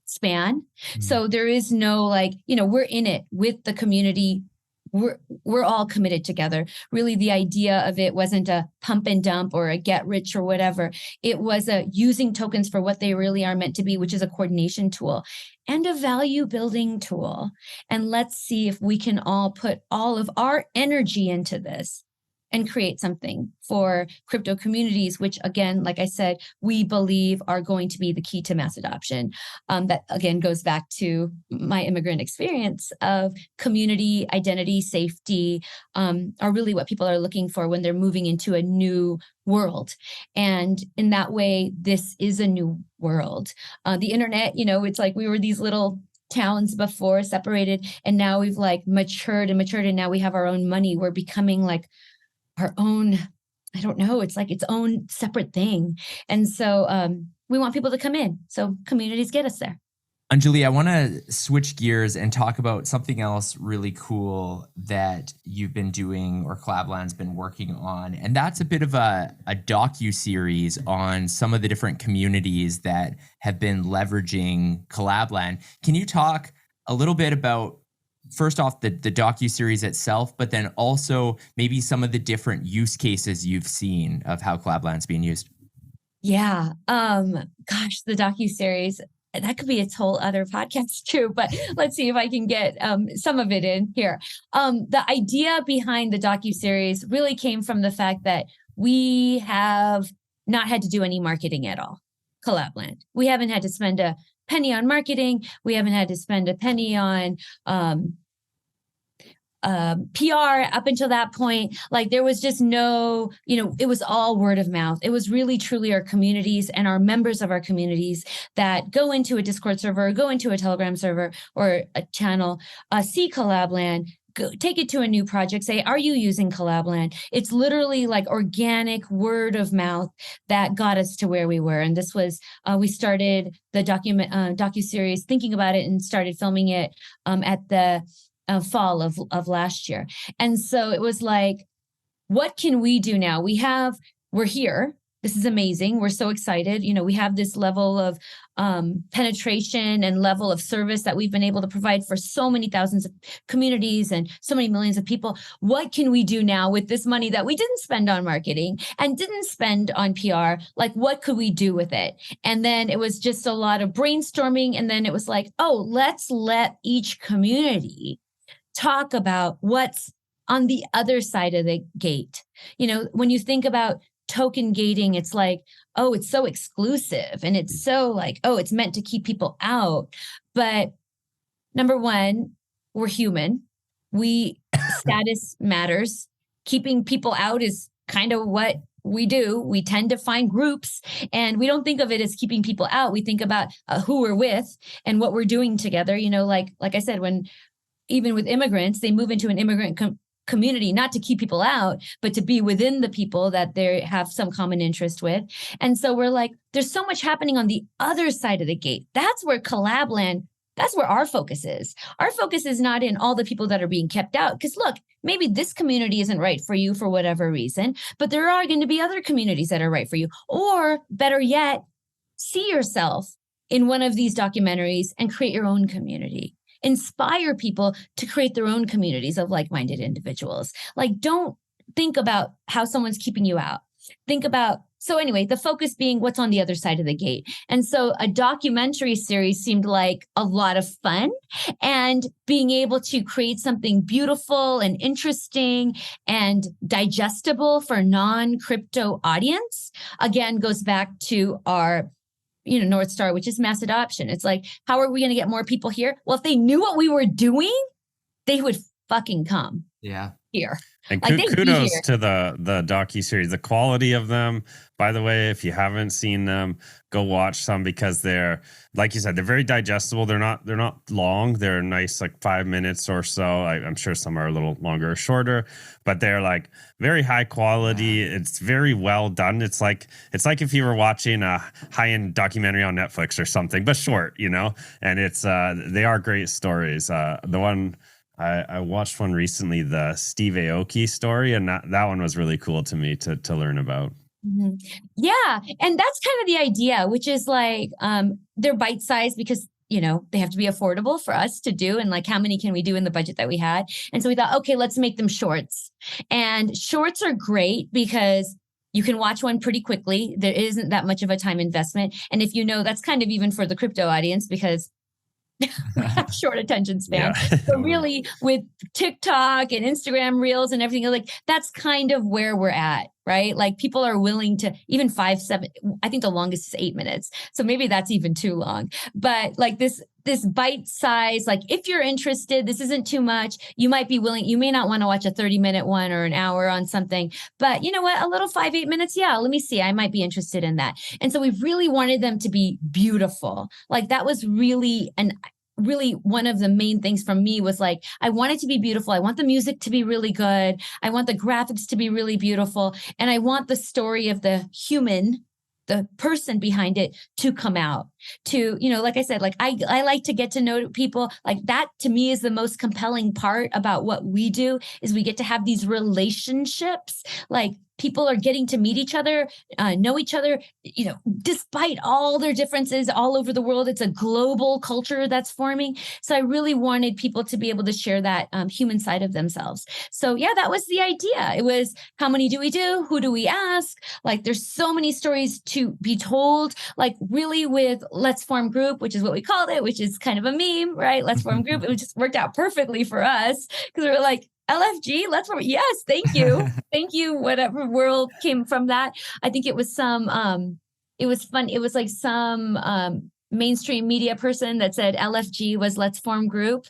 span. So there is no we're in it with the community. We're all committed together. Really, the idea of it wasn't a pump and dump or a get rich or whatever. It was using tokens for what they really are meant to be, which is a coordination tool and a value building tool. And let's see if we can all put all of our energy into this and create something for crypto communities, which again, like I said, we believe are going to be the key to mass adoption. That again goes back to my immigrant experience of community, identity, safety, are really what people are looking for when they're moving into a new world. And in that way, this is a new world. The internet, it's like we were these little towns before separated, and now we've matured, and now we have our own money. We're becoming our own, I don't know, it's its own separate thing. And so we want people to come in. So communities get us there. Anjali, I want to switch gears and talk about something else really cool that you've been doing, or Collab.Land's been working on. And that's a bit of a docu-series on some of the different communities that have been leveraging Collab.Land. Can you talk a little bit about, first off, the docu-series itself, but then also maybe some of the different use cases you've seen of how Collab.Land's being used? Yeah. Gosh, the docu-series, that could be its whole other podcast too, but let's see if I can get some of it in here. The idea behind the docu-series really came from the fact that we have not had to do any marketing at all. Collab.Land. We haven't had to spend a penny on marketing. We haven't had to spend a penny on PR up until that point. There was just no, it was all word of mouth. It was really truly our communities and our members of our communities that go into a Discord server, go into a Telegram server or a channel, see Collab.Land, take it to a new project, say, are you using Collab.Land? It's literally organic word of mouth that got us to where we were. And this was, we started the docu-series thinking about it and started filming it at the fall of last year. And so it was what can we do now? We're here. This is amazing. We're so excited. We have this level of penetration and level of service that we've been able to provide for so many thousands of communities and so many millions of people. What can we do now with this money that we didn't spend on marketing and didn't spend on PR? What could we do with it? And then it was just a lot of brainstorming. And then it was let's let each community talk about what's on the other side of the gate. When you think about token gating, it's it's so exclusive and it's so it's meant to keep people out. But number one, we're human. Status matters. Keeping people out is kind of what we do. We tend to find groups, and we don't think of it as keeping people out. We think about who we're with and what we're doing together. You know, like I said, even with immigrants, they move into an immigrant community, not to keep people out, but to be within the people that they have some common interest with. And so we're like, there's so much happening on the other side of the gate. That's where Collab.Land, that's where our focus is. Our focus is not in all the people that are being kept out. Because look, maybe this community isn't right for you for whatever reason, but there are going to be other communities that are right for you. Or better yet, see yourself in one of these documentaries and create your own community. Inspire people to create their own communities of like-minded individuals. Like, don't think about how someone's keeping you out. Think about, so anyway, the focus being what's on the other side of the gate. And so a documentary series seemed like a lot of fun, and being able to create something beautiful and interesting and digestible for non-crypto audience, again, goes back to our North Star, which is mass adoption. It's like, how are we going to get more people here? Well, if they knew what we were doing, they would fucking come. Yeah. Here. And Like, kudos to the docuseries, the quality of them. By the way, if you haven't seen them, go watch some, because they're, like you said, they're very digestible. They're not long. They're nice, like 5 minutes or so. I'm sure some are a little longer or shorter, but they're like very high quality. It's very well done. It's like if you were watching a high-end documentary on Netflix or something, but short, And it's they are great stories. The one I watched one recently, the Steve Aoki story, and that one was really cool to me to learn about. Mm-hmm. Yeah. And that's kind of the idea, which is like, they're bite-sized because, they have to be affordable for us to do. And like, how many can we do in the budget that we had? And so we thought, okay, let's make them shorts. And shorts are great because you can watch one pretty quickly. There isn't that much of a time investment. And if that's kind of even for the crypto audience, because short attention span. Yeah. So really, with TikTok and Instagram Reels and everything, like, that's kind of where we're at, right? Like, people are willing to even 5, 7. I think the longest is 8 minutes. So maybe that's even too long. But like this bite size, like, if you're interested, this isn't too much. You might be willing. You may not want to watch a 30-minute one or an hour on something, but you know what? A little 5, 8 minutes. Yeah, let me see. I might be interested in that. And so we really wanted them to be beautiful. Like, that was really one of the main things for me was like, I want it to be beautiful. I want the music to be really good. I want the graphics to be really beautiful. And I want the story of the human, the person behind it, to come out. To, like I said, like, I like to get to know people. Like, that to me is the most compelling part about what we do, is we get to have these relationships. Like, people are getting to meet each other, know each other, despite all their differences all over the world. It's a global culture that's forming. So I really wanted people to be able to share that human side of themselves. So yeah, that was the idea. It was, how many do we do? Who do we ask? Like, there's so many stories to be told, like, really, with Let's Form Group, which is what we called it, which is kind of a meme, right? Let's Form Group. It just worked out perfectly for us, because we were like, LFG, let's form. Yes, thank you. Thank you. Whatever world came from that. I think it was it was fun. It was like some mainstream media person that said LFG was Let's Form Group.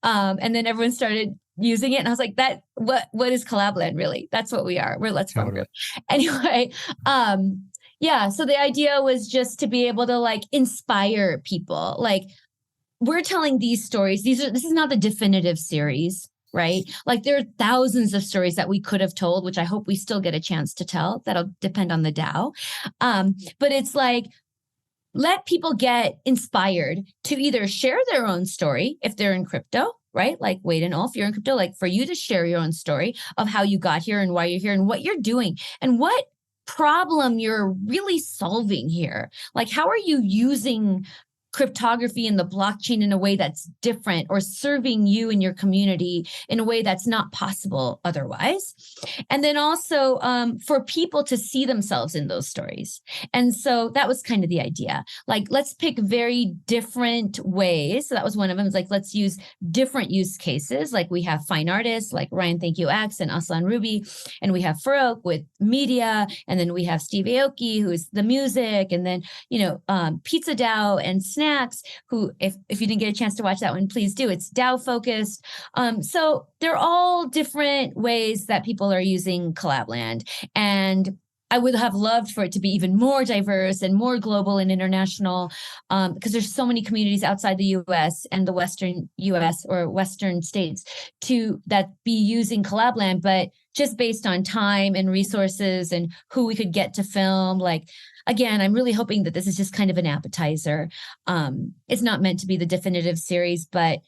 And then everyone started using it. And I was like, what is Collab.Land really? That's what we are. We're Let's Form Group. Anyway, yeah. So the idea was just to be able to like inspire people. Like, we're telling these stories. This is not the definitive series. Right? Like, there are thousands of stories that we could have told, which I hope we still get a chance to tell. That'll depend on the DAO. But it's like, let people get inspired to either share their own story if they're in crypto, right? Like Wade and Ulf, you're in crypto, like, for you to share your own story of how you got here and why you're here and what you're doing and what problem you're really solving here. Like, how are you using cryptography and the blockchain in a way that's different, or serving you and your community in a way that's not possible otherwise. And then also for people to see themselves in those stories. And so that was kind of the idea. Like, let's pick very different ways. So that was one of them. It's like, let's use different use cases. Like, we have fine artists like Ryan Thank You X and Aslan Ruby, and we have Farouk with media, and then we have Steve Aoki, who's the music, and then Pizza DAO and Snacks, who, if you didn't get a chance to watch that one, please do. It's DAO focused. So they're all different ways that people are using Collab.Land. And I would have loved for it to be even more diverse and more global and international, because there's so many communities outside the US and the Western US or Western states that be using Collab.Land, but just based on time and resources and who we could get to film. Like, again, I'm really hoping that this is just kind of an appetizer. It's not meant to be the definitive series, but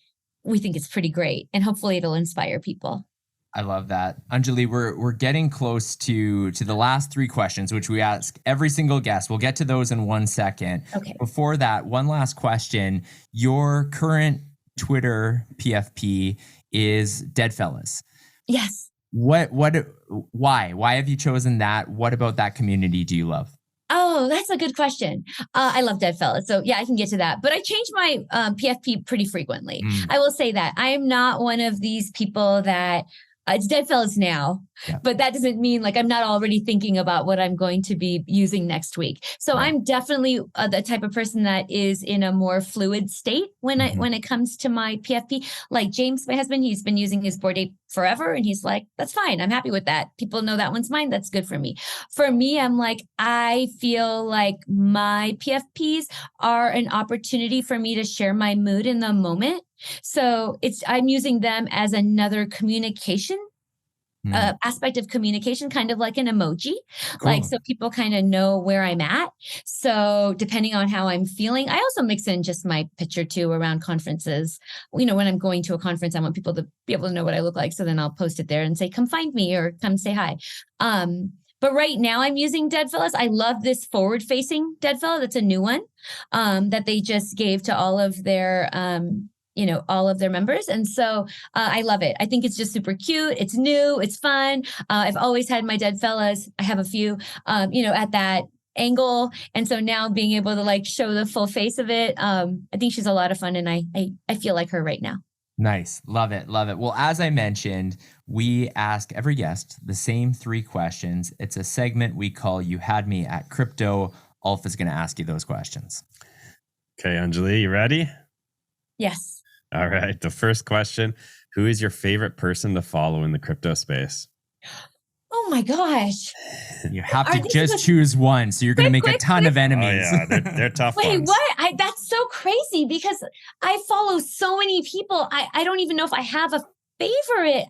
we think it's pretty great, and hopefully it'll inspire people. I love that. Anjali, we're getting close to the last 3 questions, which we ask every single guest. We'll get to those in 1 second. Okay. Before that, one last question. Your current Twitter PFP is Deadfellaz. Yes. Why have you chosen that? What about that community do you love? Oh, that's a good question. I love Deadfellaz. So yeah, I can get to that. But I change my PFP pretty frequently. I will say that I am not one of these people that it's Deadfellaz now, but that doesn't mean like I'm not already thinking about what I'm going to be using next week. So I'm definitely the type of person that is in a more fluid state when it comes to my PFP. Like James, my husband, he's been using his Bored Ape forever, and he's like, that's fine. I'm happy with that. People know that one's mine. That's good for me. For me, I'm like, I feel like my PFPs are an opportunity for me to share my mood in the moment. So I'm using them as another communication aspect of communication, kind of like an emoji, like, so people kind of know where I'm at. So depending on how I'm feeling, I also mix in just my picture too around conferences. When I'm going to a conference, I want people to be able to know what I look like. So then I'll post it there and say, come find me or come say hi. But right now I'm using Deadfellaz. I love this forward-facing Deadfellaz. That's a new one that they just gave to all of their all of their members. And so I love it. I think it's just super cute. It's new. It's fun. I've always had my Deadfellaz. I have a few, at that angle. And so now being able to like show the full face of it, I think she's a lot of fun. And I feel like her right now. Nice. Love it. Love it. Well, as I mentioned, we ask every guest the same 3 questions. It's a segment we call You Had Me at Crypto. Ulf is going to ask you those questions. Okay, Anjali, you ready? Yes. All right. The first question, who is your favorite person to follow in the crypto space? Oh my gosh. You have to just choose one. So you're going to make a ton of enemies. Oh, yeah. They're tough Wait, ones. what? That's so crazy because I follow so many people. I don't even know if I have a favorite.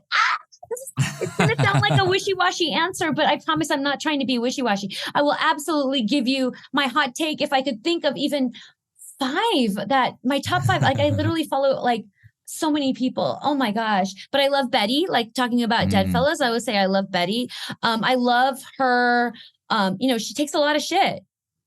It's going to sound like a wishy-washy answer, but I promise I'm not trying to be wishy-washy. I will absolutely give you my hot take if I could think of even 5 that my top 5, like I literally follow like so many people. Oh my gosh. But I love Betty, like talking about Deadfellaz. I would say I love Betty. I love her. She takes a lot of shit.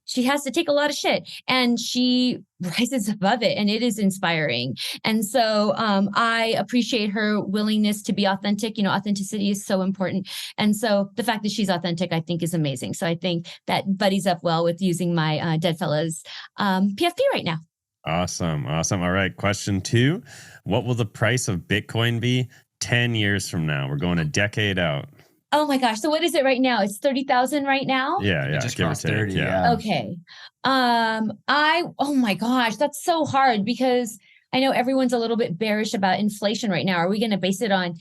She has to take a lot of shit and she rises above it and it is inspiring. And so I appreciate her willingness to be authentic. Authenticity is so important. And so the fact that she's authentic, I think is amazing. So I think that buddies up well with using my Deadfellaz PFP right now. Awesome. All right. Question 2. What will the price of Bitcoin be 10 years from now? We're going a decade out. Oh my gosh. So what is it right now? It's 30,000 right now? Yeah. Just give or crossed take. 30, Yeah. Okay. Oh my gosh, that's so hard because I know everyone's a little bit bearish about inflation right now. Are we going to base it on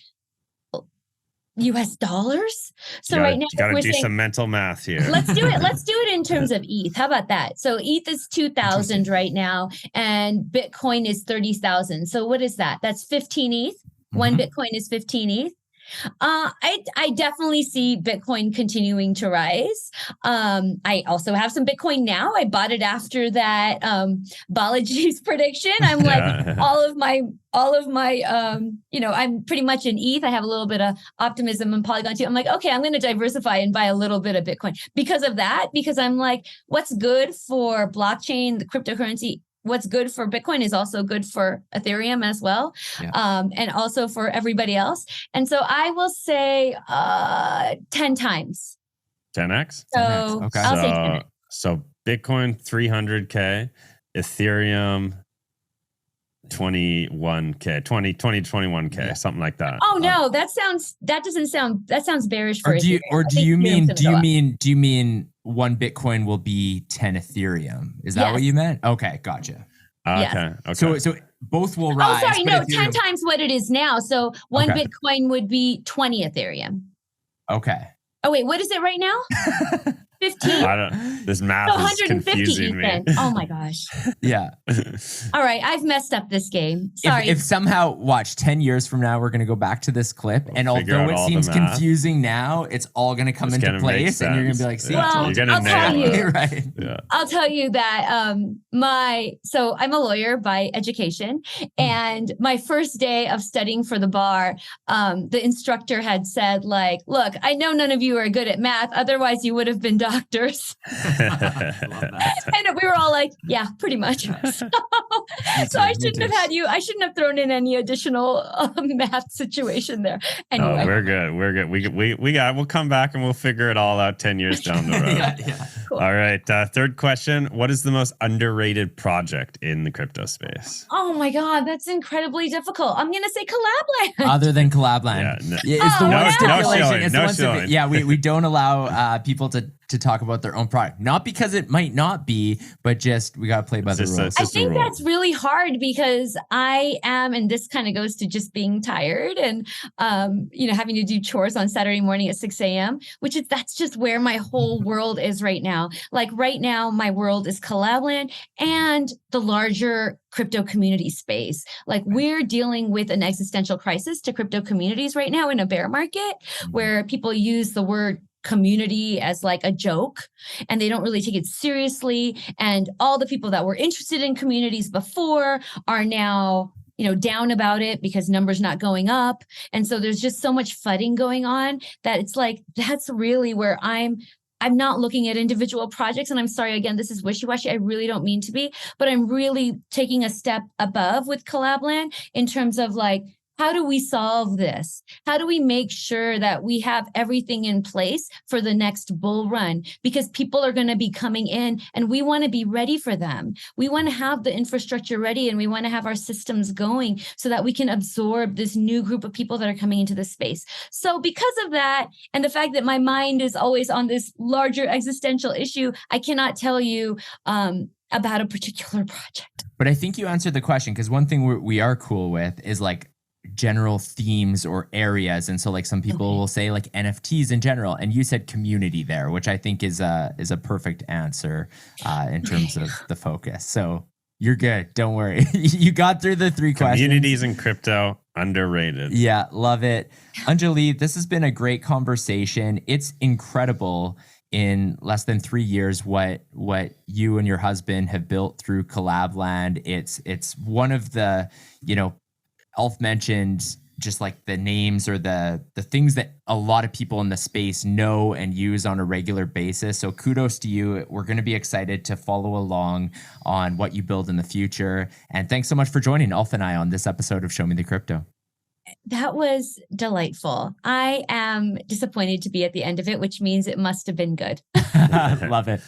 US dollars? So right now, you got to do some mental math here. Let's do it. Let's do it in terms of ETH. How about that? So ETH is 2,000 right now and Bitcoin is 30,000. So what is that? That's 15 ETH. One Bitcoin is 15 ETH. I definitely see Bitcoin continuing to rise. I also have some Bitcoin now. I bought it after that Balaji's prediction. I'm like all of my I'm pretty much in ETH. I have a little bit of optimism in Polygon too. I'm like, okay, I'm going to diversify and buy a little bit of Bitcoin because of that, because I'm like, what's good for blockchain, the cryptocurrency, what's good for Bitcoin is also good for Ethereum as well, and also for everybody else. And so I will say 10 times. 10x? So 10x. Okay. I'll say 10x. So Bitcoin 300K, Ethereum 21K, 21K, something like that. Oh no, that sounds bearish for do you mean 1 Bitcoin will be 10 Ethereum? Is that what you meant? Okay, gotcha. Yes. Okay. So both will Oh, rise. sorry, but no, Ethereum- 10 times what it is now. So one Okay. Bitcoin would be 20 Ethereum. Okay. Oh, wait, what is it right now? 15? This math So is 150, confusing me. Ethan. Oh my gosh. Yeah. All right, I've messed up this game. Sorry. If somehow, watch, 10 years from now, we're going to go back to this clip. And figure although out it all the seems math. confusing now, it's all going to come It's into gonna make place. And you're going to be like, sense. see, Yeah. I Well, told You're you. gonna I'll tell nail you. it. Right. Yeah. I'll tell you that so I'm a lawyer by education, and my first day of studying for the bar, the instructor had said, like, look, I know none of you are good at math, otherwise you would have been doctors. Love that. And we were all like, yeah, pretty much. So I shouldn't have thrown in any additional math situation there. Anyway. Oh, we're good. We'll come back and we'll figure it all out 10 years down the road. Yeah. Cool. All right. Third question. What is the most underrated project in the crypto space? Oh my God, that's incredibly difficult. I'm going to say Collab.Land. Other than Collab.Land. It's the Oh, one no stipulation. shilling, It's no the one shilling. yeah, we don't allow people to talk about their own product. Not because it might not be, but just we got to play by the rules. I think that's really hard because I am, and this kind of goes to just being tired and, having to do chores on Saturday morning at 6 a.m., that's just where my whole world is right now. Like right now, my world is Collab.Land and the larger crypto community space. Like we're dealing with an existential crisis to crypto communities right now in a bear market where people use the word community as like a joke and they don't really take it seriously. And all the people that were interested in communities before are now, down about it because numbers not going up. And so there's just so much flooding going on that it's like, that's really where I'm not looking at individual projects. And I'm sorry, again, this is wishy-washy. I really don't mean to be, but I'm really taking a step above with Collab.Land in terms of like, how do we solve this? How do we make sure that we have everything in place for the next bull run? Because people are going to be coming in and we want to be ready for them. We want to have the infrastructure ready and we want to have our systems going so that we can absorb this new group of people that are coming into the space. So because of that, and the fact that my mind is always on this larger existential issue, I cannot tell you about a particular project. But I think you answered the question because one thing we are cool with is like general themes or areas. And so like some people will say like NFTs in general, and you said community there, which I think is a perfect answer in terms of the focus. So you're good. Don't worry. You got through the three questions. Communities in crypto, underrated. Yeah, love it. Anjali, this has been a great conversation. It's incredible in less than 3 years what you and your husband have built through Collab.Land. It's one of the, Alf mentioned just like the names or the things that a lot of people in the space know and use on a regular basis. So kudos to you. We're going to be excited to follow along on what you build in the future. And thanks so much for joining Alf and I on this episode of Show Me the Crypto. That was delightful. I am disappointed to be at the end of it, which means it must have been good. Love it.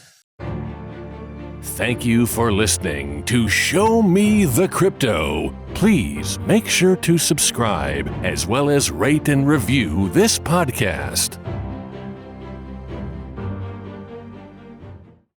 Thank you for listening to Show Me the Crypto. Please make sure to subscribe as well as rate and review this podcast.